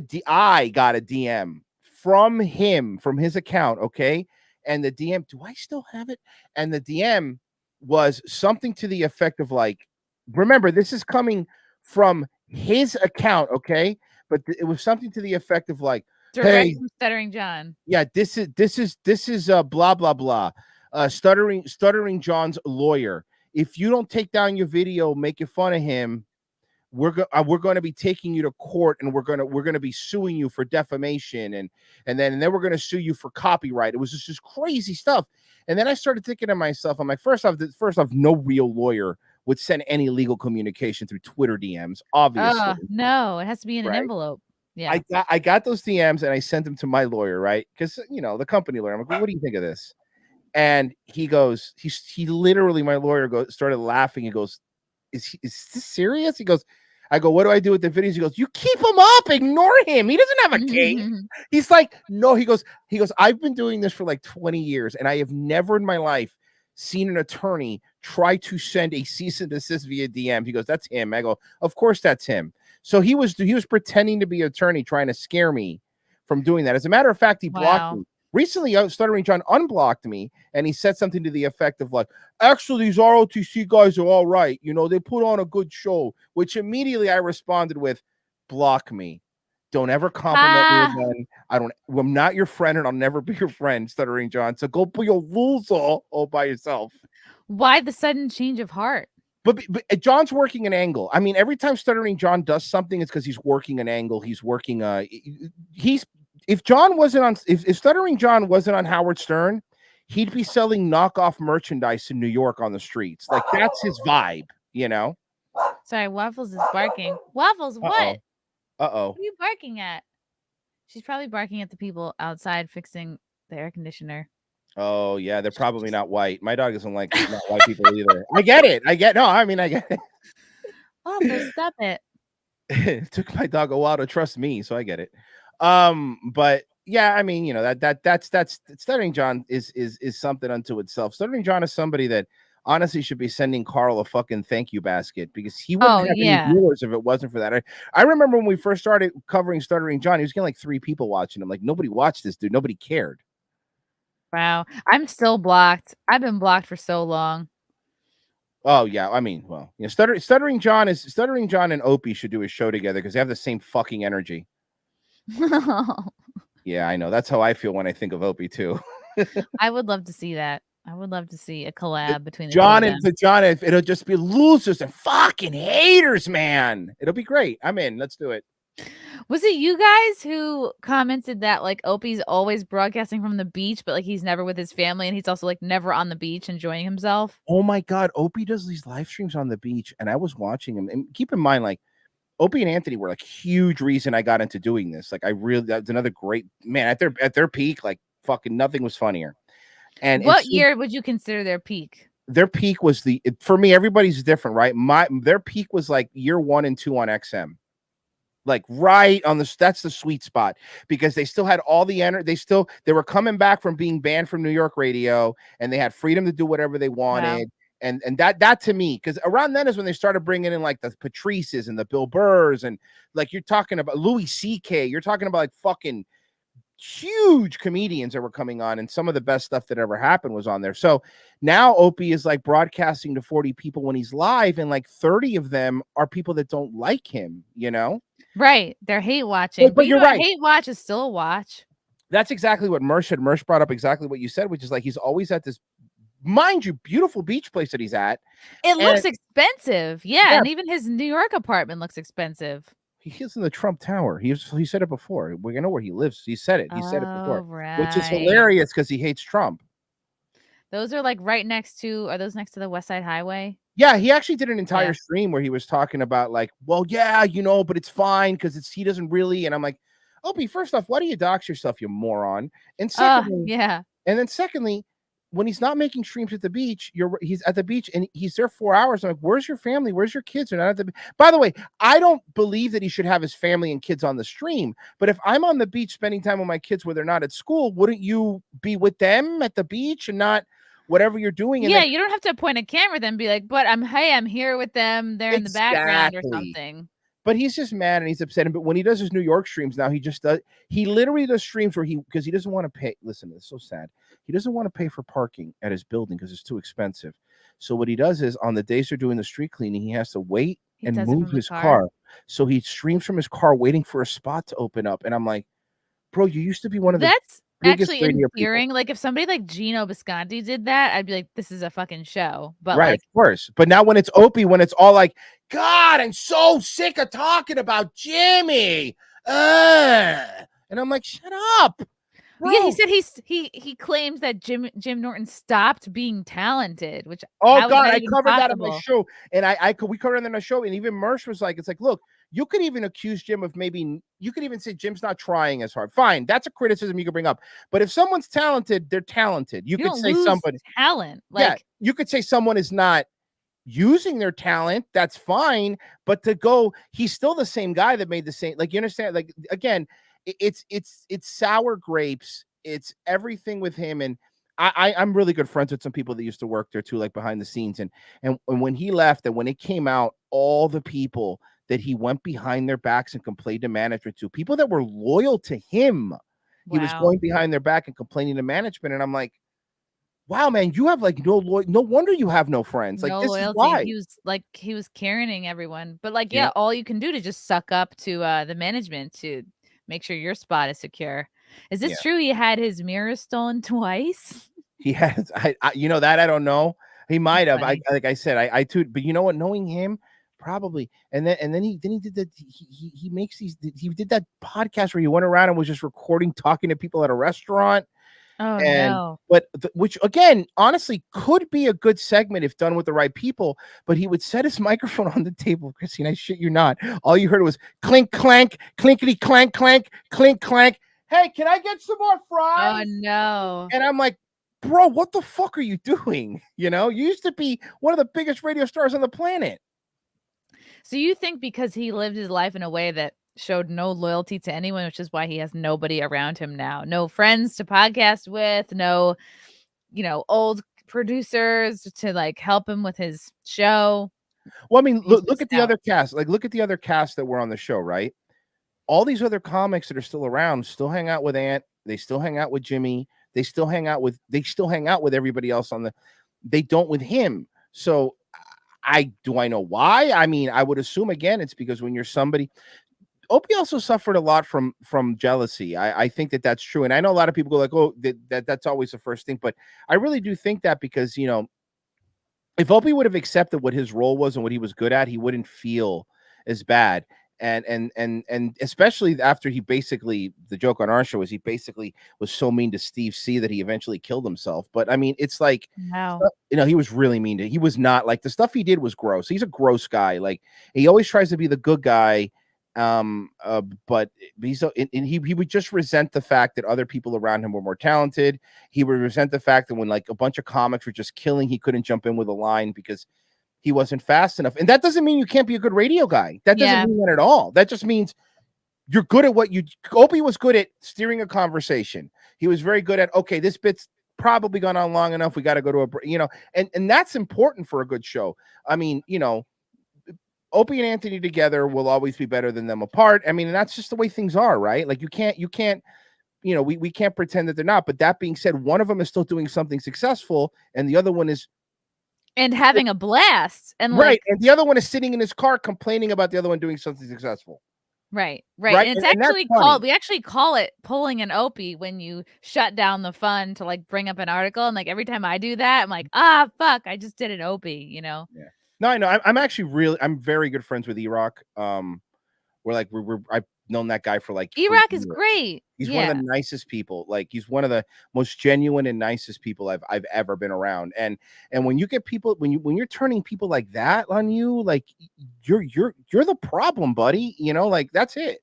DM from him, from his account, okay? And the DM, do I still have it? And the DM was something to the effect of like, remember, this is coming from his account, okay? But it was something to the effect of like, direct from Stuttering John. Yeah, this is blah blah blah. Stuttering John's lawyer. If you don't take down your video making fun of him, we're going to be taking you to court, and we're going to be suing you for defamation, and then we're going to sue you for copyright. It was just crazy stuff. And then I started thinking to myself, I'm like, first off, no real lawyer would send any legal communication through Twitter DMs. Obviously, no, it has to be in an envelope. Yeah, I got those DMs and I sent them to my lawyer, right? Because the company lawyer. I'm like, well, what do you think of this? And he goes, he literally, my lawyer started laughing. He goes, is this serious? He goes, I go, what do I do with the videos? He goes, you keep him up, ignore him. He doesn't have a case. He's like, no, he goes, I've been doing this for like 20 years, and I have never in my life seen an attorney try to send a cease and desist via DM. He goes, that's him. I go, of course that's him. So he was pretending to be an attorney, trying to scare me from doing that. As a matter of fact, he blocked me. Recently, Stuttering John unblocked me, and he said something to the effect of like, actually, these ROTC guys are all right. They put on a good show, which immediately I responded with, block me. Don't ever compliment me again. I'm not your friend, and I'll never be your friend, Stuttering John. So go put your rules all by yourself. Why the sudden change of heart? But John's working an angle. I mean, every time Stuttering John does something, it's because he's working an angle. He's working if Stuttering John wasn't on Howard Stern, he'd be selling knockoff merchandise in New York on the streets. Like, that's his vibe, Sorry, Waffles is barking. Waffles, what? What are you barking at? She's probably barking at the people outside fixing the air conditioner. Oh, yeah, they're probably not white. My dog doesn't like not white people either. I get it. I get it. Waffles, stop it. It took my dog a while to trust me, so I get it. But yeah, I mean, that's Stuttering John is something unto itself. Stuttering John is somebody that honestly should be sending Carl a fucking thank you basket, because he wouldn't have any viewers if it wasn't for that. I remember when we first started covering Stuttering John, he was getting like 3 people watching him. Like, nobody watched this dude. Nobody cared. Wow. I'm still blocked. I've been blocked for so long. Oh yeah, I mean, well, Stuttering John and Opie should do a show together because they have the same fucking energy. Yeah, I know. That's how I feel when I think of Opie too. I would love to see that. I would love to see a collab between John and John. It'll just be losers and fucking haters, man. It'll be great. I'm in. Let's do it. Was it you guys who commented that like Opie's always broadcasting from the beach, but like he's never with his family, and he's also like never on the beach enjoying himself? Oh my God, Opie does these live streams on the beach, and I was watching him. And keep in mind, like, Opie and Anthony were like huge reason I got into doing this. Like, that's another great man at their peak. Like, fucking nothing was funnier. And what year would you consider their peak? Their peak was for me, everybody's different, right? Their peak was like year 1 and 2 on XM. Like right on that's the sweet spot, because they still had all the energy. They were coming back from being banned from New York radio, and they had freedom to do whatever they wanted. Wow. And that to me, because around then is when they started bringing in like the Patrices and the Bill Burrs, and like you're talking about Louis C.K. You're talking about like fucking huge comedians that were coming on, and some of the best stuff that ever happened was on there. So now Opie is like broadcasting to 40 people when he's live, and like 30 of them are people that don't like him, Right. They're hate watching. But you're right. Hate watch is still a watch. That's exactly what Mersh said. Mersh brought up exactly what you said, which is like he's always at this, mind you, beautiful beach place that he's at. It looks expensive. Yeah. And even his New York apartment looks expensive. He lives in the Trump Tower. He said it before. We know where he lives. He said it. He said it before. Right. Which is hilarious because he hates Trump. Those are like right next to, are those next to the West Side Highway? Yeah, he actually did an entire stream where he was talking about like, well, yeah, but it's fine because he doesn't really. And I'm like, Opie, first off, why do you dox yourself, you moron? And secondly, secondly, when he's not making streams at the beach, he's at the beach and he's there 4 hours. I'm like, where's your family? Where's your kids? They're not at the beach. By the way, I don't believe that he should have his family and kids on the stream. But if I'm on the beach spending time with my kids where they're not at school, wouldn't you be with them at the beach and not whatever you're doing? And you don't have to point a camera then be like, but I'm here with them. They're in the background or something. But he's just mad and he's upset. But when he does his New York streams now, he literally does streams where because he doesn't want to pay. Listen, it's so sad. He doesn't want to pay for parking at his building because it's too expensive. So what he does is on the days they're doing the street cleaning, he has to wait and move his car. So he streams from his car waiting for a spot to open up. And I'm like, bro, you used to be one of the actually endearing. Like if somebody like Gino Bisconti did that, I'd be like, this is a fucking show. But right, of course. But now when it's Opie, when it's all like, God, I'm so sick of talking about Jimmy. And I'm like, shut up. Bro. Yeah, he said he claims that Jim Norton stopped being talented, which God, I even covered that on my possible? show, and we covered it on the show, and even Mersh was like, it's like, look, you could even accuse Jim of you could even say Jim's not trying as hard. Fine, that's a criticism you can bring up. But if someone's talented, they're talented. You could don't say lose somebody talent. yeah, you could say someone is not using their talent. That's fine, but to go, he's still the same guy that made the same. Like, you understand? Like, again, it's sour grapes. It's everything with him, and I'm really good friends with some people that used to work there too, like behind the scenes. And when he left, and when it came out, all the people that he went behind their backs and complained to management to, people that were loyal to him, he was going behind their back and complaining to management. And I'm like, wow, man, you have like no wonder you have no friends. Like, No this loyalty. is why. He was carrying everyone. But like, yeah, all you can do to just suck up to the management to make sure your spot is secure. Is this true? He had his mirror stolen twice. He has, you know, that I don't know. He might have. Like I said, I too. But you know what? Knowing him, probably. And then he did that. He makes these. He did that podcast where he went around and was just recording, talking to people at a restaurant. Oh, no. But which again, honestly, could be a good segment if done with the right people. But he would set his microphone on the table, Christine. I shit you not. All you heard was clink, clank, clinkety, clank, clank, clink, clank. Hey, can I get some more fries? Oh, no. And I'm like, bro, what the fuck are you doing? You know, you used to be one of the biggest radio stars on the planet. So you think because he lived his life in a way that showed no loyalty to anyone, which is why he has nobody around him now, no friends to podcast with, no, old producers to like help him with his show. Well, I mean, look at the other cast. Like, look at the other cast that were on the show, right? All these other comics that are still around still hang out with Ant. They still hang out with Jimmy. They still hang out with everybody else they don't with him. So I know why? I mean, I would assume again, it's because when you're somebody, Opie also suffered a lot from jealousy. I think that's true. And I know a lot of people go like, oh, that's always the first thing. But I really do think that because, if Opie would have accepted what his role was and what he was good at, he wouldn't feel as bad. And especially after he basically, the joke on our show is he basically was so mean to Steve C that he eventually killed himself. But I mean, it's like, he was really mean he was not like, the stuff he did was gross. He's a gross guy. Like, he always tries to be the good guy. But he would just resent the fact that other people around him were more talented. He would resent the fact that when like a bunch of comics were just killing, he couldn't jump in with a line because he wasn't fast enough. And that doesn't mean you can't be a good radio guy. That doesn't mean that at all. That just means you're good at Opie was good at steering a conversation. He was very good at, okay, this bit's probably gone on long enough. We got to go to and that's important for a good show. I mean, Opie and Anthony together will always be better than them apart. I mean, and that's just the way things are, right? Like, you can't, we can't pretend that they're not. But that being said, one of them is still doing something successful, and the other one is having a blast. And right, and the other one is sitting in his car complaining about the other one doing something successful. Right. And it's actually we actually call it pulling an Opie when you shut down the fun to like bring up an article. And like every time I do that, I'm like, fuck, I just did an Opie, Yeah. No, I know. I'm very good friends with E-Rock. I've known that guy for like E-Rock is great. He's one of the nicest people. Like, he's one of the most genuine and nicest people I've ever been around. And when you get people, when you're turning people like that on you, like you're the problem, buddy. Like, that's it.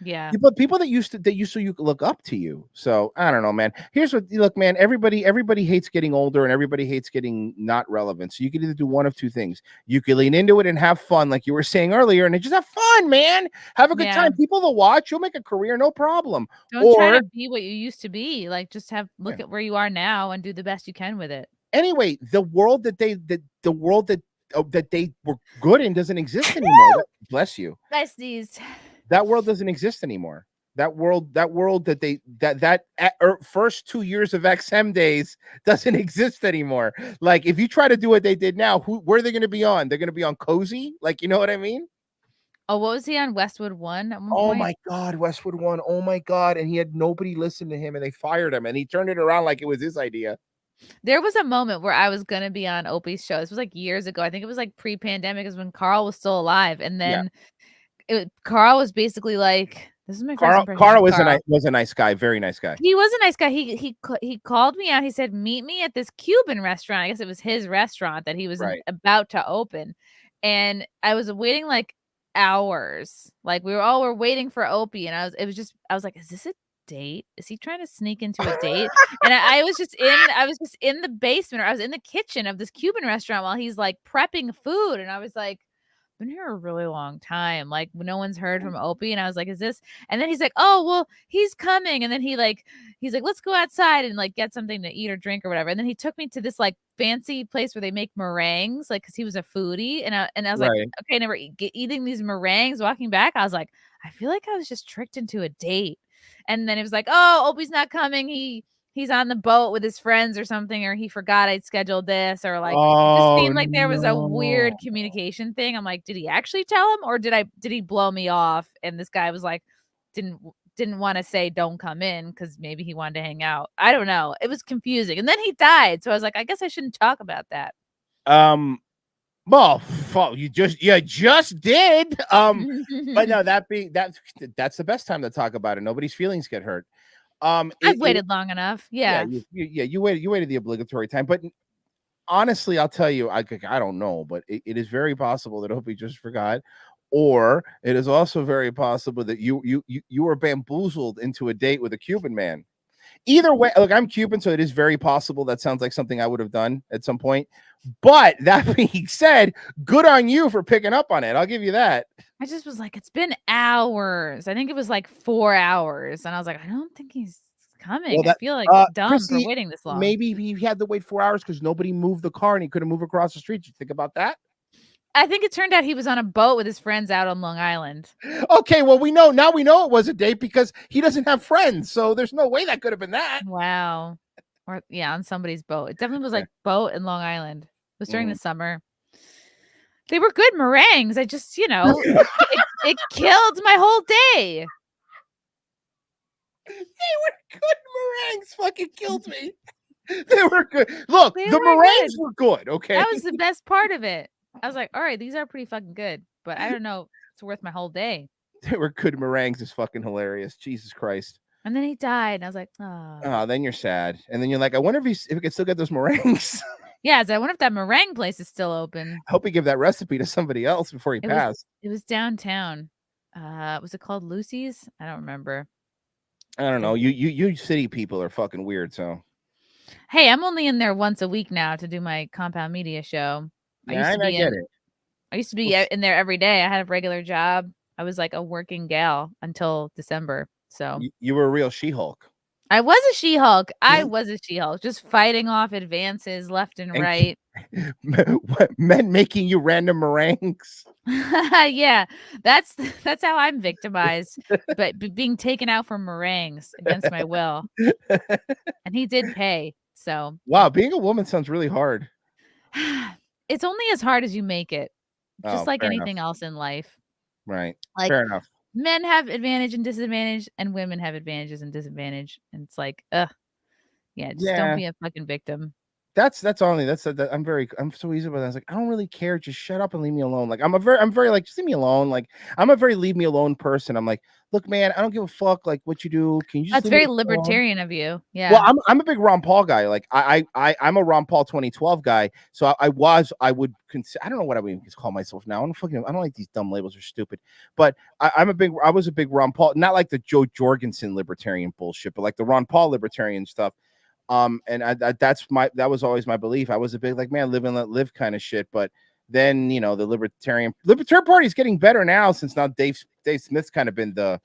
Yeah. People that used to you could look up to you. So I don't know, man. Here's what look, man. Everybody hates getting older and everybody hates getting not relevant. So you can either do one of two things. You can lean into it and have fun, like you were saying earlier, and just have fun, man. Have a good time. People will watch. You'll make a career, no problem. Don't try to be what you used to be. Like, just look at where you are now and do the best you can with it. Anyway, the world that they were good in doesn't exist anymore. Bless you. I sneezed. That world doesn't exist anymore. That world that first 2 years of XM days doesn't exist anymore. Like, if you try to do what they did now, where are they going to be on? They're going to be on Cozy. Like, you know what I mean? Oh, what was he on? Westwood One? Oh my God, Westwood One. Oh my God. And he had nobody listen to him and they fired him and he turned it around like it was his idea. There was a moment where I was gonna be on Opie's show. This was like years ago. I think it was like pre-pandemic, is when Carl was still alive, and then Carl was basically like, "This is my first impression Carl of was Carl." a nice guy, very nice guy. He was a nice guy. He called me out. He said, "Meet me at this Cuban restaurant." I guess it was his restaurant that he was about to open, and I was waiting like hours. Like we were waiting for Opie, and I was like, "Is this a date? Is he trying to sneak into a date?" And I was just in the basement, or I was in the kitchen of this Cuban restaurant while he's like prepping food, and I was like, been here a really long time. Like no one's heard from Opie. And I was like, is this? And then he's like, oh, well, he's coming. And then he's like, let's go outside and like get something to eat or drink or whatever. And then he took me to this like fancy place where they make meringues, like, cause he was a foodie. And I was like, okay, never eating these meringues. Walking back, I was like, I feel like I was just tricked into a date. And then it was like, oh, Opie's not coming. He's on the boat with his friends or something, or he forgot I'd scheduled this, or like it just seemed like there was a weird communication thing. I'm like, did he actually tell him, or did he blow me off? And this guy was like, didn't want to say don't come in because maybe he wanted to hang out. I don't know. It was confusing. And then he died. So I was like, I guess I shouldn't talk about that. Well, you just did. But no, that's the best time to talk about it. Nobody's feelings get hurt. I've waited long enough. Yeah. You waited the obligatory time. But honestly, I'll tell you, I don't know, but it is very possible that Opie just forgot, or it is also very possible that you were bamboozled into a date with a Cuban man. Either way, look, I'm Cuban, so it is very possible that sounds like something I would have done at some point. But that being said, good on you for picking up on it. I'll give you that. I just was like, it's been hours. I think it was like 4 hours. And I was like, I don't think he's coming. Well, I feel like dumb Chrissie, for waiting this long. Maybe he had to wait 4 hours because nobody moved the car and he couldn't move across the street. Did you think about that? I think it turned out he was on a boat with his friends out on Long Island. Okay, well, we know it was a date because he doesn't have friends. So there's no way that could have been that. Wow. Or on somebody's boat. It definitely was like boat in Long Island. It was during the summer. They were good meringues. I just, it killed my whole day. They were good meringues. Fucking killed me. They were good. Look, the meringues were good. Okay. That was the best part of it. I was like, all right, these are pretty fucking good, but I don't know. It's worth my whole day. They were good meringues. Is fucking hilarious. Jesus Christ. And then he died. And I was like, oh, then you're sad. And then you're like, I wonder if we can still get those meringues. Yeah. So I wonder if that meringue place is still open. I hope he gave that recipe to somebody else before he passed. It was downtown. Was it called Lucy's? I don't remember. I don't know. You city people are fucking weird. So, hey, I'm only in there once a week now to do my Compound Media show. I get it. I used to be in there every day. I had a regular job. I was like a working gal until December. So you were a real She-Hulk. I was a She-Hulk. Just fighting off advances left and right. Men making you random meringues. Yeah, that's how I'm victimized, but being taken out for meringues against my will. And he did pay. So wow, being a woman sounds really hard. It's only as hard as you make it, just like anything else in life. Right. Like, fair enough. Men have advantage and disadvantage, and women have advantages and disadvantage. And it's like, don't be a fucking victim. I'm so easy about that. I was like, I don't really care. Just shut up and leave me alone. Like I'm very like, just leave me alone. Like I'm a very leave me alone person. I'm like, look, man, I don't give a fuck like what you do. Can you just That's very libertarian of you. Yeah. Well, I'm a big Ron Paul guy. Like I'm a Ron Paul 2012 guy. So I would consider, I don't know what I would call myself now. I don't like these dumb labels, are stupid. But I was a big Ron Paul, not like the Joe Jorgensen libertarian bullshit, but like the Ron Paul libertarian stuff. And that was always my belief. I was a big like, man, live and let live kind of shit. But then, the libertarian party is getting better now, since now Dave Smith's kind of been the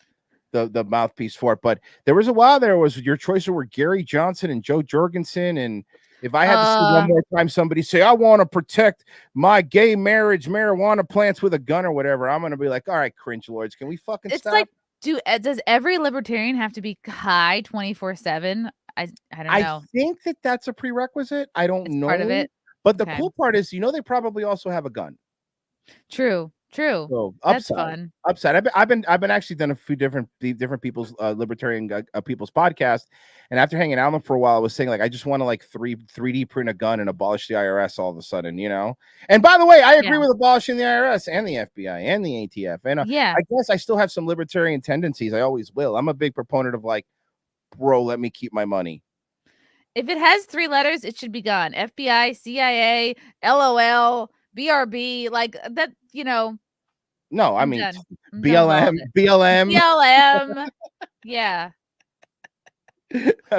mouthpiece for it. But there was a while there was your choices were Gary Johnson and Joe Jorgensen. And if I had to see one more time somebody say, I want to protect my gay marriage, marijuana plants with a gun or whatever, I'm going to be like, all right, cringe lords, can we fucking stop? Like, does every libertarian have to be high 24/7? I don't know. I think that's a prerequisite. I don't know. Part of it. But the cool part is, they probably also have a gun. True. True. So That's upside, fun. upside. I've been actually done a few different people's libertarian people's podcast, and after hanging out with them for a while, I was saying like I just want to like 3D print a gun and abolish the IRS all of a sudden, you know. And by the way, I agree with abolishing the IRS and the FBI and the ATF, and I guess I still have some libertarian tendencies. I always will. I'm a big proponent of like, bro, let me keep my money. If it has 3 letters, it should be gone. FBI, CIA, LOL, BRB, like that, you know. No, I mean BLM. Yeah.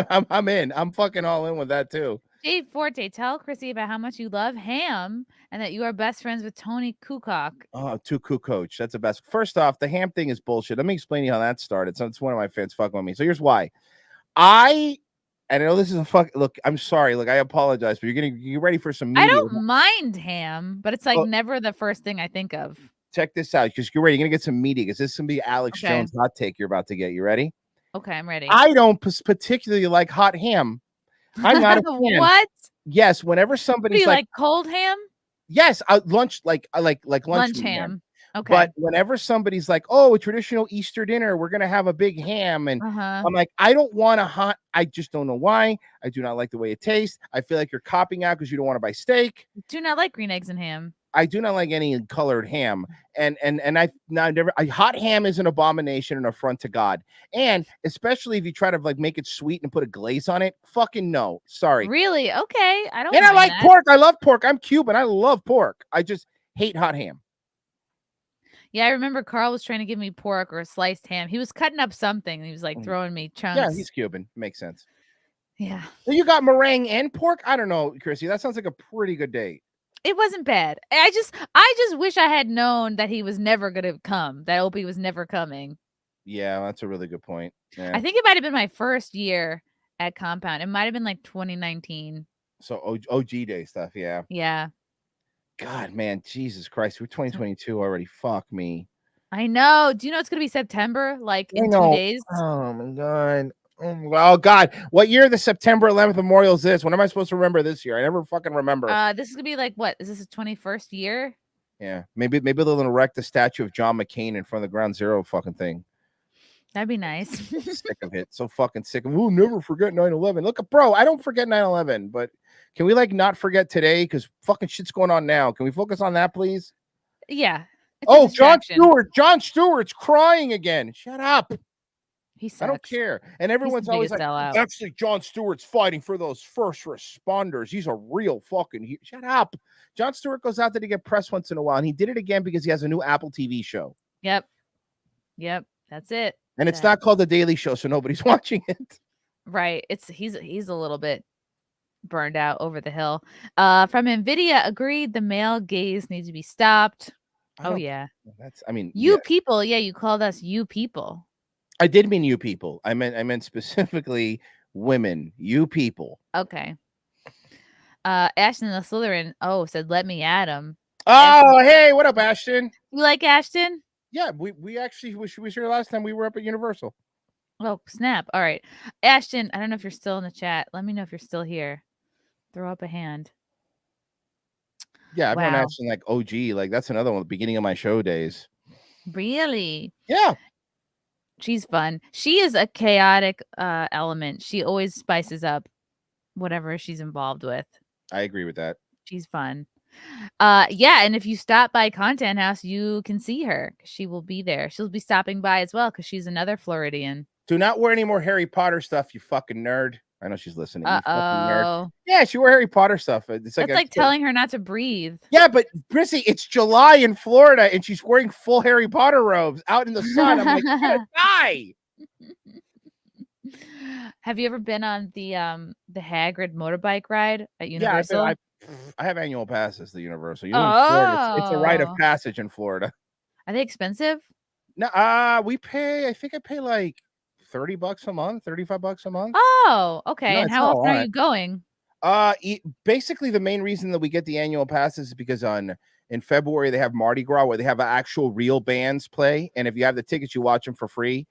I'm in. I'm fucking all in with that too. Jay Forte, tell Chrissy about how much you love ham and that you are best friends with Tony Kukoc. Oh, Kukoc. That's the best. First off, the ham thing is bullshit. Let me explain to you how that started. So it's one of my fans fucking with me. So here's why. And I know this is a fuck. Look, I'm sorry. Look, I apologize, but you're ready for some media. I don't mind ham, but it's like never the first thing I think of. Check this out, because you're ready. You're gonna get some media, because this is gonna be Alex Jones hot take you're about to get. You ready? Okay, I'm ready. I don't particularly like hot ham. I'm not a fan. What? Yes, whenever somebody's like cold ham. Yes, lunch I like lunch ham. Okay. But whenever somebody's like, oh, a traditional Easter dinner, we're going to have a big ham. And I'm like, I don't want a hot. I just don't know why. I do not like the way it tastes. I feel like you're copying out because you don't want to buy steak. Do not like green eggs and ham. I do not like any colored ham. And I've never, hot ham is an abomination and affront to God. And especially if you try to like make it sweet and put a glaze on it. Fucking no. Sorry. Really? Okay. I don't. And I like pork. I love pork. I'm Cuban. I love pork. I just hate hot ham. Yeah, I remember Carl was trying to give me pork or sliced ham. He was cutting up something. He was like throwing me chunks. Yeah, he's Cuban. Makes sense. Yeah. So you got meringue and pork? I don't know, Chrissy. That sounds like a pretty good date. It wasn't bad. I just wish I had known that he was never gonna come. That Opie was never coming. Yeah, that's a really good point. Yeah. I think it might have been my first year at Compound. It might have been like 2019. So OG day stuff, yeah. Yeah. God, man, Jesus Christ, we're 2022 already. Fuck me. I know. Do you know it's gonna be September? Like in 2 days. Oh my God. Oh God. What year the September 11th Memorial is this? When am I supposed to remember this year? I never fucking remember. This is gonna be like what? Is this the 21st year? Yeah. Maybe they'll erect the statue of John McCain in front of the Ground Zero fucking thing. That'd be nice. Sick of it. So fucking sick of never forget 9/11. Look, bro, I don't forget 9/11, but can we like not forget today? Because fucking shit's going on now. Can we focus on that, please? Yeah. Oh, Jon Stewart. Jon Stewart's crying again. Shut up. He sucks. I don't care. And everyone's always like, actually, Jon Stewart's fighting for those first responders. He's a real fucking shut up. Jon Stewart goes out there to get press once in a while, and he did it again because he has a new Apple TV show. Yep. That's it. And it's not called The Daily Show, so nobody's watching it. Right. He's a little bit burned out over the hill. From NVIDIA, agreed the male gaze needs to be stopped. Oh yeah. People. Yeah, you called us you people. I did mean you people. I meant specifically women. You people. Okay. Ashton the Slytherin said let me at him. Oh, hey, what up, Ashton? You like Ashton? Yeah, we actually was here last time we were up at Universal. Oh, snap. All right. Ashton, I don't know if you're still in the chat. Let me know if you're still here. Throw up a hand. Yeah, I've known Ashton like OG. Like that's another one, the beginning of my show days. Really? Yeah. She's fun. She is a chaotic element. She always spices up whatever she's involved with. I agree with that. She's fun. Yeah, and if you stop by Content House, you can see her. She will be there. She'll be stopping by as well because she's another Floridian. Do not wear any more Harry Potter stuff, you fucking nerd. I know she's listening. You fucking nerd. Oh. Yeah, she wore Harry Potter stuff. It's That's like telling her not to breathe. Yeah, but Chrissy, it's July in Florida and she's wearing full Harry Potter robes out in the sun. I'm like, you're gonna die. Have you ever been on the Hagrid motorbike ride at Universal? Yeah, I have annual passes to Universal. Florida, it's a rite of passage in Florida. Are they expensive? No, we pay. I think I pay like $30 a month, $35 a month. Oh, okay. No, and how often are you going? Basically, the main reason that we get the annual passes is because in February they have Mardi Gras where they have actual real bands play, and if you have the tickets, you watch them for free.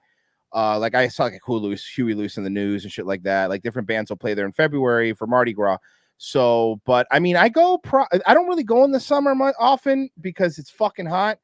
Like I saw like Huey Lewis in the News and shit like that. Like different bands will play there in February for Mardi Gras. So, but I mean, I don't really go in the summer often because it's fucking hot.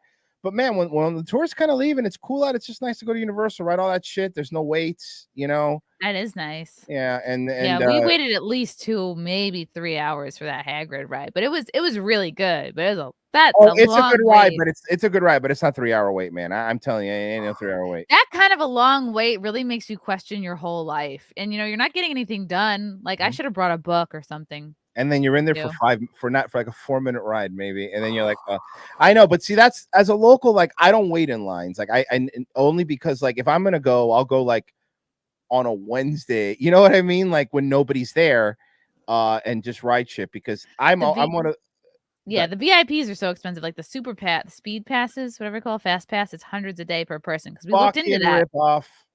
But man, when the tourists kind of leave and it's cool out, it's just nice to go to Universal, ride all that shit. There's no waits, you know. That is nice. Yeah, and we waited at least 2, maybe 3 hours for that Hagrid ride, but it was really good. But it's a good ride, but it's a good ride, but it's not 3 hour wait, man. I'm telling you, it ain't no 3 hour wait. That kind of a long wait really makes you question your whole life, and you're not getting anything done. Like I should have brought a book or something. And then you're in there for like a 4-minute ride, maybe. And then you're like, I know, but see, that's as a local, like I don't wait in lines. Like and only because like if I'm gonna go, I'll go like on a Wednesday. You know what I mean? Like when nobody's there, and just ride shit because I'm one of the VIPs are so expensive. Like the the speed passes, whatever you call fast pass, it's hundreds a day per person. Because we looked into that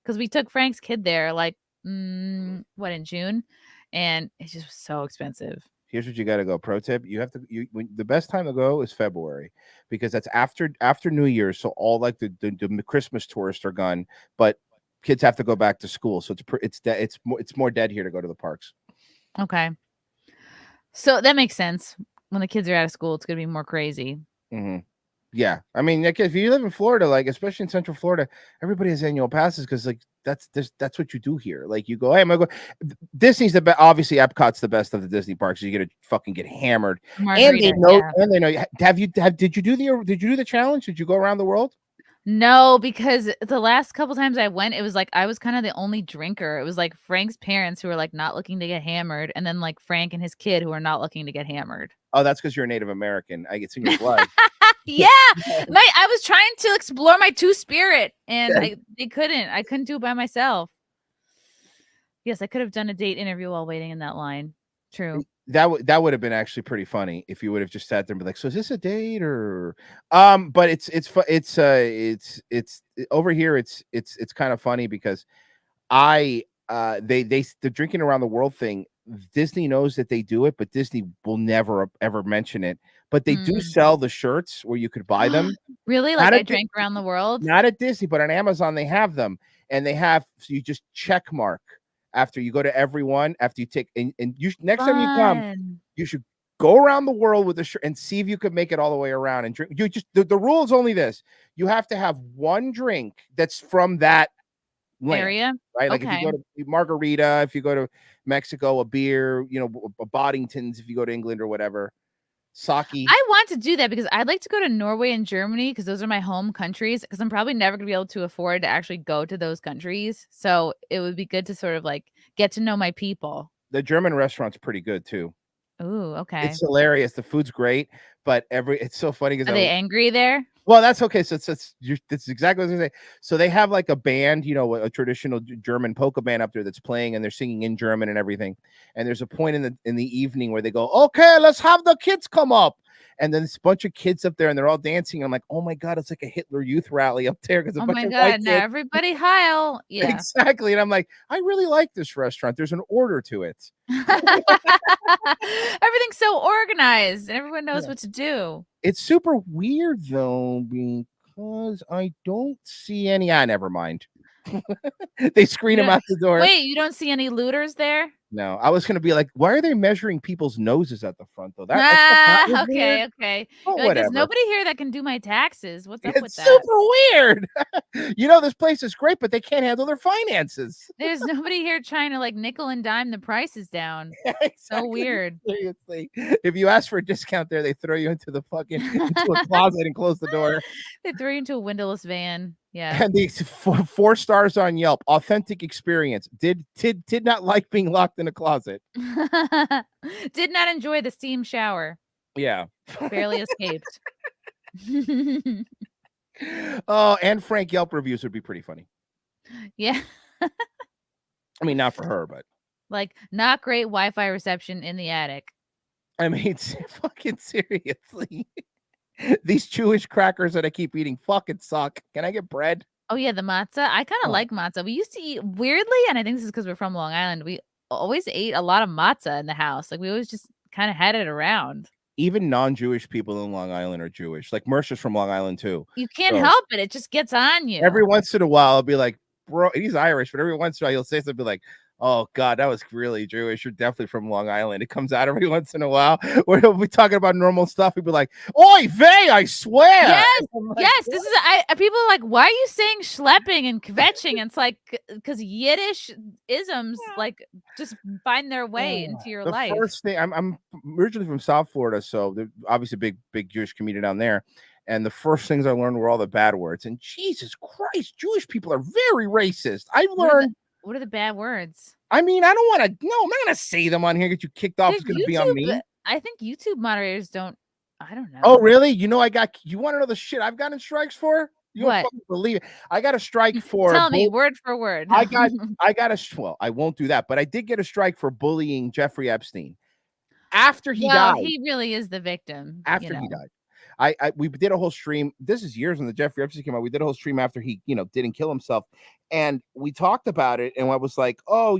because we took Frank's kid there like in June. And it just was so expensive. Here's what you got to go. Pro tip: the best time to go is February because that's after New Year's. So all like the Christmas tourists are gone, but kids have to go back to school. So it's more dead here to go to the parks. Okay, so that makes sense. When the kids are out of school, it's gonna be more crazy. Mm-hmm. Yeah, I mean, like, if you live in Florida, like especially in Central Florida, everybody has annual passes because like that's what you do here. Like you go, hey, I'm gonna go. Disney's the best. Obviously, Epcot's the best of the Disney parks. You get to fucking get hammered, and they know. Did you do the challenge? Did you go around the world? No, because the last couple times I went, it was like I was kind of the only drinker. It was like Frank's parents who were like not looking to get hammered, and then like Frank and his kid who are not looking to get hammered. Oh, that's because you're a Native American. It's in your blood. Yeah, I was trying to explore my two-spirit, and I couldn't do it by myself. Yes, I could have done a date interview while waiting in that line. True. That would have been actually pretty funny if you would have just sat there and be like, so is this a date or but it's over here it's kind of funny because the drinking around the world thing, Disney knows that they do it, but Disney will never ever mention it. But they do sell the shirts where you could buy them. Really? Like I drank around the world? Not at Disney, but on Amazon they have them. And they have, so you just check mark after you go to everyone, after you take, and you next time you come, you should go around the world with the shirt and see if you could make it all the way around and drink. You just the rule is only this: you have to have one drink that's from that area, right? Like if you go to margarita, if you go to Mexico, a beer, a Boddington's, if you go to England or whatever. Sake. I want to do that because I'd like to go to Norway and Germany because those are my home countries, because I'm probably never going to be able to afford to actually go to those countries. So it would be good to sort of like get to know my people. The German restaurant's pretty good too. Ooh, okay. It's hilarious. The food's great, but it's so funny because are they angry there? Well, that's okay. So that's exactly what I was gonna say. So they have like a band, a traditional German polka band up there that's playing, and they're singing in German and everything. And there's a point in the evening where they go, "Okay, let's have the kids come up." And then it's a bunch of kids up there, and they're all dancing. And I'm like, "Oh my god, it's like a Hitler Youth rally up there!" Because oh my god, now everybody heil, yeah, exactly. And I'm like, I really like this restaurant. There's an order to it. Everything's so organized, and everyone knows what to do. It's super weird though, because I don't see any. Never mind. They screen them out the door. Wait, you don't see any looters there? No, I was gonna be like, why are they measuring people's noses at the front though? Okay. Oh, like, there's nobody here that can do my taxes. What's up with that? Super weird. This place is great, but they can't handle their finances. There's nobody here trying to like nickel and dime the prices down. Exactly. So weird. Seriously, if you ask for a discount there, they throw you into a closet and close the door. They throw you into a windowless van. Yeah. And these 4 stars on Yelp. Authentic experience. Did not like being locked in a closet. Did not enjoy the steam shower. Yeah. Barely escaped. Oh, and Frank Yelp reviews would be pretty funny. Yeah. I mean, not for her, but like not great Wi-Fi reception in the attic. I mean, fucking seriously. These Jewish crackers that I keep eating fucking suck. Can I get bread? Oh yeah, the matzah. I kind of like matzah. We used to eat weirdly, and I think this is because we're from Long Island. We always ate a lot of matzah in the house. Like we always just kind of had it around. Even non-Jewish people in Long Island are Jewish. Like Mercer's from Long Island too. You can't help it. It just gets on you. Every once in a while, I'll be like, bro, he's Irish, but every once in a while, you'll say something like, Oh God, that was really Jewish. You're definitely from Long Island. It comes out every once in a while. We'll be talking about normal stuff. We'd be like, "Oy vey, I swear." Yes, Like, yes. This is people are like, why are you saying schlepping and kvetching? It's like because Yiddish isms like just find their way into your the life. first thing I'm originally from South Florida, so obviously big Jewish community down there. And the first things I learned were all the bad words. And Jesus Christ, Jewish people are very racist. I learned. What are the bad words? I mean, I don't want to. No, I'm not going to say them on here. Get you kicked off. It's going to be on me. I think YouTube moderators don't. I don't know. Oh, really? You know, you want to know the shit I've gotten strikes for? You what? Don't believe it. I got a strike for. Tell me word for word. I got well, I won't do that, but I did get a strike for bullying Jeffrey Epstein after he died. He really is the victim. After he died. We did a whole stream. This is years when the Jeffrey Epstein came out. We did a whole stream after he, didn't kill himself. And we talked about it. And I was like, oh,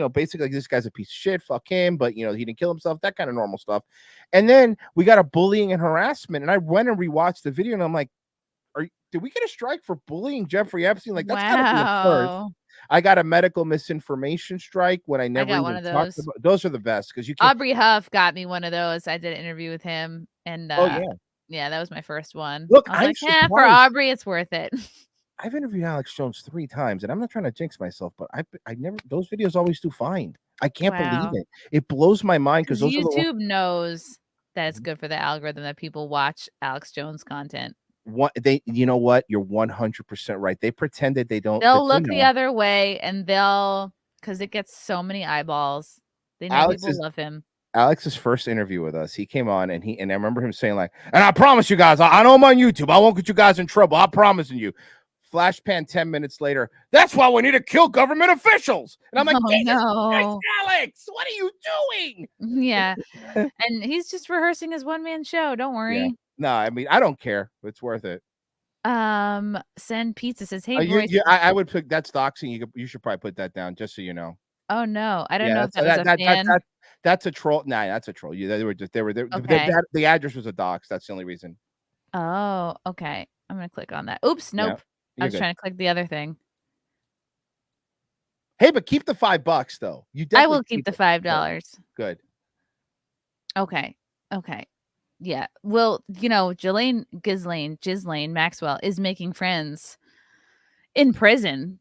basically like, this guy's a piece of shit. Fuck him. But, he didn't kill himself. That kind of normal stuff. And then we got a bullying and harassment. And I went and rewatched the video. And I'm like, did we get a strike for bullying Jeffrey Epstein? Like, that's gotta be a first. I got a medical misinformation strike when I never got one of those. Those are the best because you can't. Aubrey Huff got me one of those. I did an interview with him. And yeah, that was my first one. Look, I was like, for Aubrey, it's worth it. I've interviewed Alex Jones 3 times, and I'm not trying to jinx myself, but I never. Those videos always do fine. I can't believe it. It blows my mind because YouTube knows that it's good for the algorithm that people watch Alex Jones content. You know what? You're 100% right. They pretended they don't. They'll look the other way, and because it gets so many eyeballs. They know people love him. Alex's first interview with us, he came on and I remember him saying like, and I promise you guys, I know I'm on YouTube. I won't get you guys in trouble. I'm promising you. Flash pan 10 minutes later. That's why we need to kill government officials. And I'm like, no, Alex, what are you doing? Yeah. And he's just rehearsing his one-man show. Don't worry. Yeah. No, I mean, I don't care. It's worth it. Send Pizza says, hey, Royce. I would put that's doxing. You should probably put that down just so you know. Oh no, I don't know if that was a fan. That's a troll. Nah, that's a troll. They were there. Okay. The address was a dox. That's the only reason. Oh, okay. I'm gonna click on that. Oops, nope. I was trying to click the other thing. Hey, but keep the $5 though. I will keep the $5. Good. Okay. Yeah. Well, Ghislaine Maxwell is making friends in prison.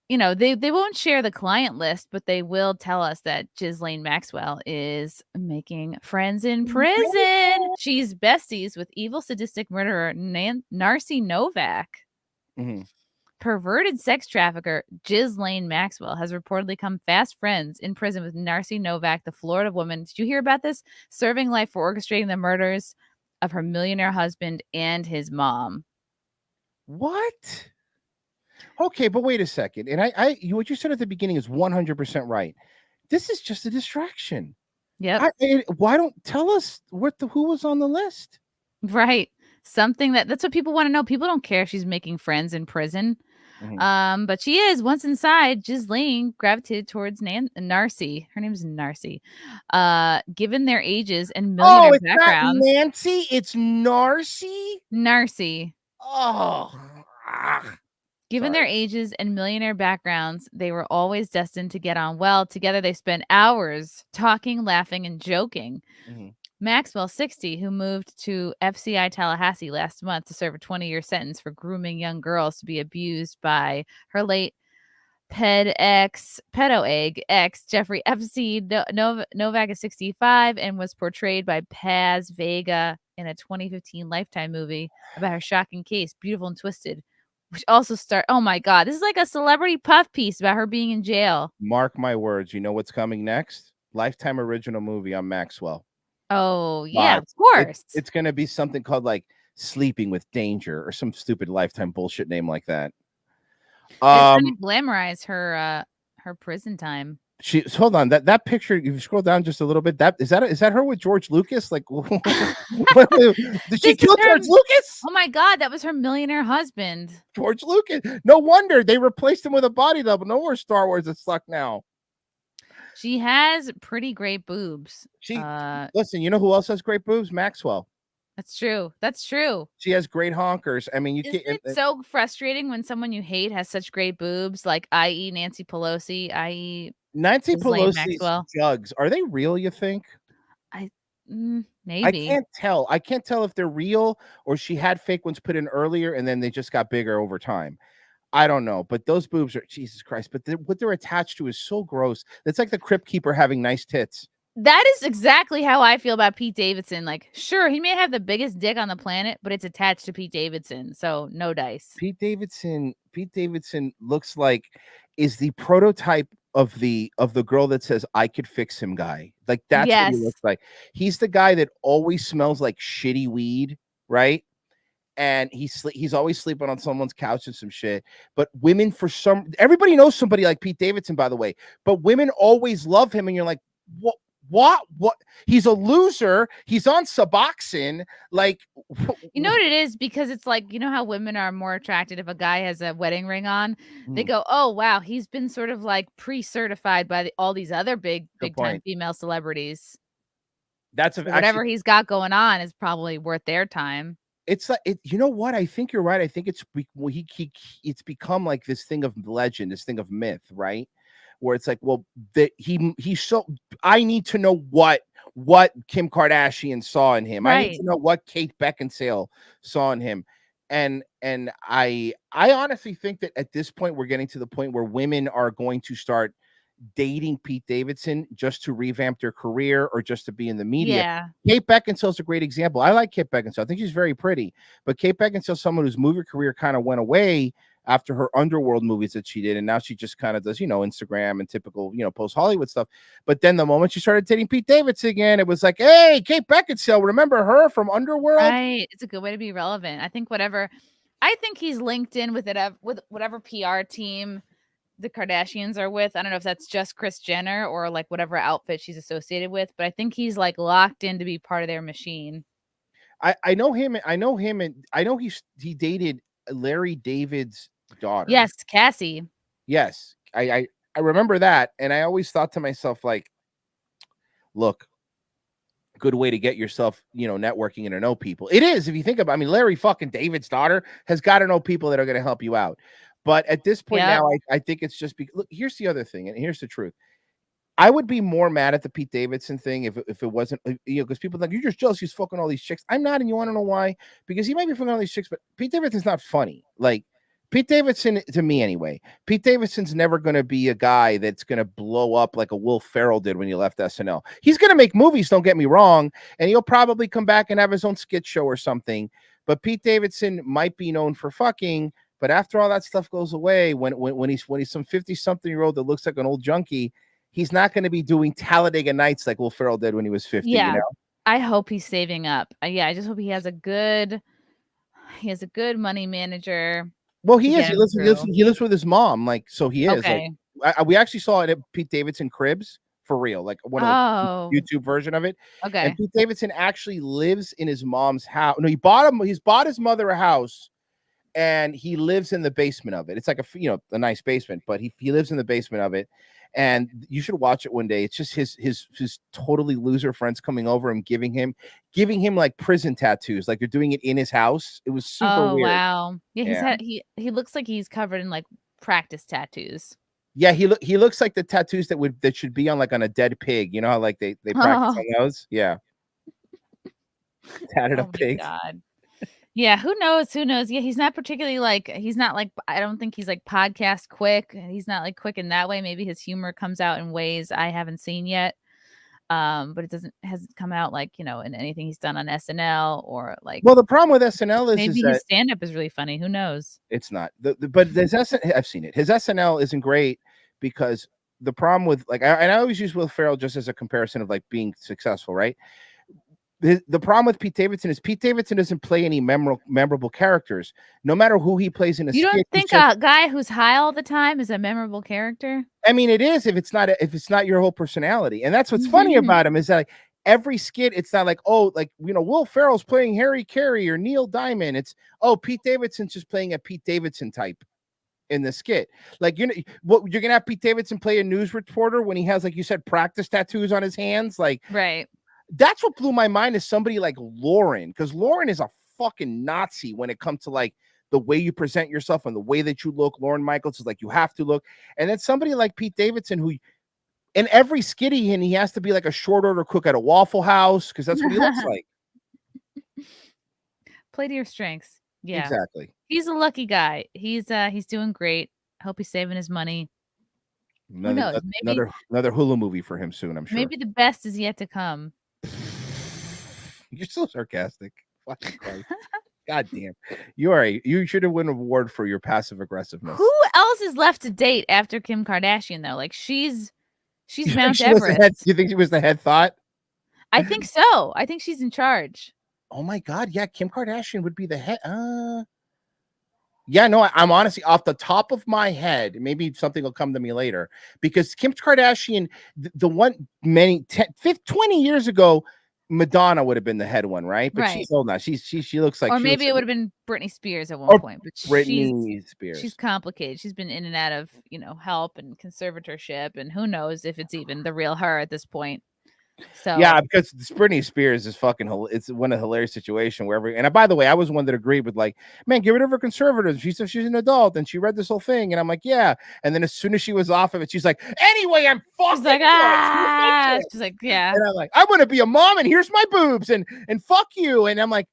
They won't share the client list, but they will tell us that Ghislaine Maxwell is making friends in prison. She's besties with evil sadistic murderer Narcy Novak. Mm-hmm. Perverted sex trafficker Ghislaine Maxwell has reportedly become fast friends in prison with Narcy Novak, the Florida woman. Did you hear about this? Serving life for orchestrating the murders of her millionaire husband and his mom. What? Okay, but wait a second. And what you said at the beginning is 100% right. This is just a distraction. Yeah. Why don't tell us who was on the list? Right. Something that's what people want to know. People don't care if she's making friends in prison. Mm-hmm. But she is. Once inside, Ghislaine gravitated towards Narcy. Her name is Narcy. Given their ages and millionaire backgrounds. Not Nancy, it's Narcy. Narcy. Oh. Given their ages and millionaire backgrounds, they were always destined to get on well. Together, they spent hours talking, laughing, and joking. Mm-hmm. Maxwell, 60, who moved to FCI Tallahassee last month to serve a 20-year sentence for grooming young girls to be abused by her late pedo ex, Jeffrey Epstein. Novak is 65 and was portrayed by Paz Vega in a 2015 Lifetime movie about her shocking case, Beautiful and Twisted, which also oh my God, this is like a celebrity puff piece about her being in jail. Mark my words. You know what's coming next? Lifetime original movie on Maxwell. Oh, yeah, of course. It's going to be something called like Sleeping with Danger or some stupid Lifetime bullshit name like that. Glamorize her prison time. Hold on, that picture, if you scroll down just a little bit, is that her with George Lucas? Like, did she kill George Lucas? Oh my God, that was her millionaire husband. George Lucas. No wonder they replaced him with a body double. No more Star Wars that suck now. She has pretty great boobs. Listen, you know who else has great boobs? Maxwell. That's true. She has great honkers. I mean, It's so frustrating when someone you hate has such great boobs, like i.e. Nancy Pelosi, i.e. Nancy Ghislaine Pelosi's Maxwell. jugs, are they real, you think? I Maybe. can't tell. I can't tell if they're real or she had fake ones put in earlier and then they just got bigger over time. I don't know, but those boobs are Jesus Christ. But what they're attached to is so gross. It's like the crypt keeper having nice tits. That is exactly how I feel about Pete Davidson. Like, sure, he may have the biggest dick on the planet, but it's attached to Pete Davidson, so no dice. Pete Davidson looks like is the prototype of the girl that says I could fix him guy. Like that's what he looks like. He's the guy that always smells like shitty weed, right? And he's always sleeping on someone's couch and some shit. But women, everybody knows somebody like Pete Davidson, by the way. But women always love him, and you're like, what? He's a loser. He's on Suboxone. Like, you know what it is? Because it's like, you know how women are more attracted if a guy has a wedding ring on. They go, oh wow, he's been sort of like pre-certified by all these other big time female celebrities. That's whatever he's got going on is probably worth their time. It's like you know what? I think you're right. I think it's become like this thing of legend, this thing of myth, right? Where it's like, well, he's so I need to know what Kim Kardashian saw in him. Right. I need to know what Kate Beckinsale saw in him. And I honestly think that at this point we're getting to the point where women are going to start dating Pete Davidson just to revamp their career or just to be in the media. Yeah. Kate Beckinsale's a great example. I like Kate Beckinsale. I think she's very pretty, but Kate Beckinsale's someone whose movie career kind of went away after her Underworld movies that she did. And now she just kind of does, Instagram and typical, post Hollywood stuff. But then the moment she started dating Pete Davidson again, it was like, hey, Kate Beckinsale, remember her from Underworld? Right. It's a good way to be relevant. I think he's linked in with whatever PR team the Kardashians are with. I don't know if that's just Kris Jenner or like whatever outfit she's associated with, but I think he's like locked in to be part of their machine. I know him, and I know he dated Larry David's daughter. Yes, Cassie. Yes, I remember that, and I always thought to myself, like, look, good way to get yourself, networking and to know people. It is, if you think about, I mean, Larry fucking David's daughter has got to know people that are going to help you out. But at this point now, I think it's just look, here's the other thing, and here's the truth. I would be more mad at the Pete Davidson thing if it wasn't, because people think you're just jealous he's fucking all these chicks. I'm not, and you want to know why? Because he might be fucking all these chicks, but Pete Davidson's not funny. Like, Pete Davidson, to me anyway, Pete Davidson's never going to be a guy that's going to blow up like a Will Ferrell did when he left SNL. He's going to make movies, don't get me wrong, and he'll probably come back and have his own skit show or something. But Pete Davidson might be known for fucking. But after all that stuff goes away, when he's some 50-something-year-old that looks like an old junkie, he's not going to be doing Talladega Nights like Will Ferrell did when he was 50. Yeah, I hope he's saving up. I just hope he has a good money manager. Well, he is. He lives with his mom. Like, so he is. Okay. Like, we actually saw it at Pete Davidson Cribs for real, like one of the YouTube version of it. Okay. And Pete Davidson actually lives in his mom's house. No, he's bought his mother a house. And he lives in the basement of it. It's like a nice basement, but he lives in the basement of it. And you should watch it one day. It's just his totally loser friends coming over and giving him like prison tattoos, like they're doing it in his house. It was super weird. Wow. Yeah, he looks like he's covered in like practice tattoos. Yeah, he looks like the tattoos that should be on a dead pig. You know how like they practice on those? Yeah. Tatted up pigs. God. Yeah, who knows? Yeah, he's not particularly I don't think he's like podcast quick. He's not like quick in that way. Maybe his humor comes out in ways I haven't seen yet. But it hasn't come out in anything he's done on SNL or like. Well, the problem with SNL is maybe his stand-up is really funny. Who knows? It's not. But there's I've seen it. His SNL isn't great because the problem with I always use Will Ferrell just as a comparison of like being successful, right? The problem with Pete Davidson is Pete Davidson doesn't play any memorable characters. No matter who he plays in a skit. You don't think a guy who's high all the time is a memorable character? I mean, it is if it's not your whole personality. And that's what's funny about him is that like, every skit, it's not like, Will Ferrell's playing Harry Carey or Neil Diamond. It's, Pete Davidson's just playing a Pete Davidson type in the skit. Like, you're gonna have Pete Davidson play a news reporter when he has, like you said, practice tattoos on his hands. Like, right. That's what blew my mind is somebody like Lauren, because Lauren is a fucking Nazi when it comes to like the way you present yourself and the way that you look. Lauren Michaels is like, you have to look. And then somebody like Pete Davidson, who in every skitty, and he has to be like a short order cook at a Waffle House because that's what he looks like. Play to your strengths. Yeah, exactly. He's a lucky guy. He's doing great. I hope he's saving his money. Who knows? Maybe Another Hulu movie for him soon. I'm sure. Maybe the best is yet to come. You're so sarcastic. Fucking Christ. God damn. You should have won an award for your passive aggressiveness. Who else is left to date after Kim Kardashian though? Like she's Mount Everest. You think she was the head thought? I think so. I think she's in charge. Oh my God. Yeah, Kim Kardashian would be the head. Yeah, no, I'm honestly off the top of my head. Maybe something will come to me later because Kim Kardashian, the one 20 years ago, Madonna would have been the head one, right? But she's old now. She looks like, or maybe it would have been Britney Spears at one point. But Britney Spears. She's complicated. She's been in and out of help and conservatorship, and who knows if it's even the real her at this point. So yeah, because Britney Spears is fucking. It's one of the hilarious situation wherever. And by the way, I was one that agreed with like, man, get rid of her conservatives. She said she's an adult, and she read this whole thing, and I'm like, yeah. And then as soon as she was off of it, she's like, anyway, I'm fucking. She's like, She's like, yeah. And I'm like, I want to be a mom, and here's my boobs, and fuck you. And I'm like,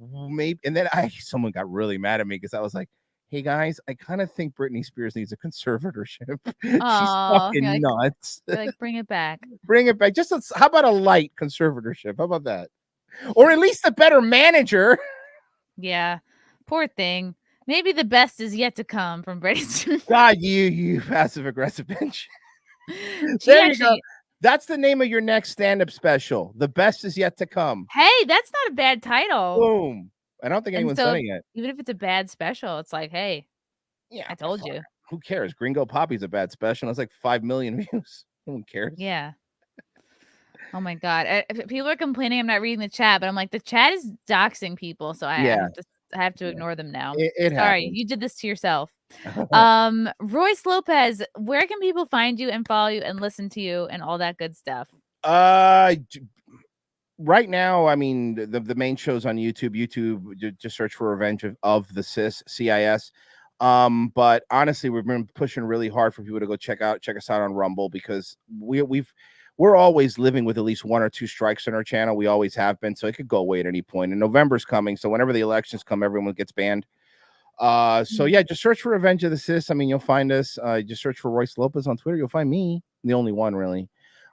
maybe. And then someone got really mad at me because I was like, hey guys, I kind of think Britney Spears needs a conservatorship. She's fucking nuts. Like, bring it back. Bring it back. How about a light conservatorship? How about that? Or at least a better manager. Yeah. Poor thing. Maybe the best is yet to come from Britney Spears. God, you passive aggressive bitch. There you go. That's the name of your next stand-up special. The best is yet to come. Hey, that's not a bad title. Boom. I don't think anyone's done it yet. Even if it's a bad special, it's like, hey, yeah, I told you. Who cares? Gringo Poppy's a bad special. It's like 5 million views. No one cares. Yeah. Oh my God. People are complaining I'm not reading the chat, but I'm like, the chat is doxing people. So I have to ignore them now. Sorry, happens. You did this to yourself. Royce Lopez, where can people find you and follow you and listen to you and all that good stuff? Right now, I mean, the main show's on YouTube. Just search for Revenge of the Cis, CIS. But honestly, we've been pushing really hard for people to go check us out on Rumble because we're always living with at least 1 or 2 strikes on our channel. We always have been, so it could go away at any point. And November's coming, so whenever the elections come, everyone gets banned. So yeah, just search for Revenge of the Cis. I mean, you'll find us. Just search for Royce Lopez on Twitter. You'll find me, the only one really.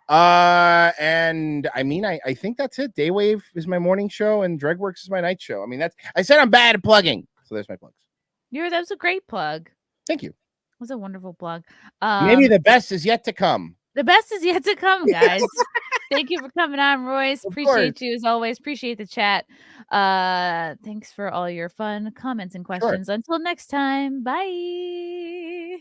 And I mean, I think that's it. Daywave is my morning show and Dregworks is my night show. I mean, I said I'm bad at plugging. So there's my plugs. That was a great plug. Thank you. It was a wonderful plug. Maybe the best is yet to come. The best is yet to come, guys. Thank you for coming on, Royce. Appreciate you as always. Appreciate the chat. Thanks for all your fun comments and questions. Until next time. Bye.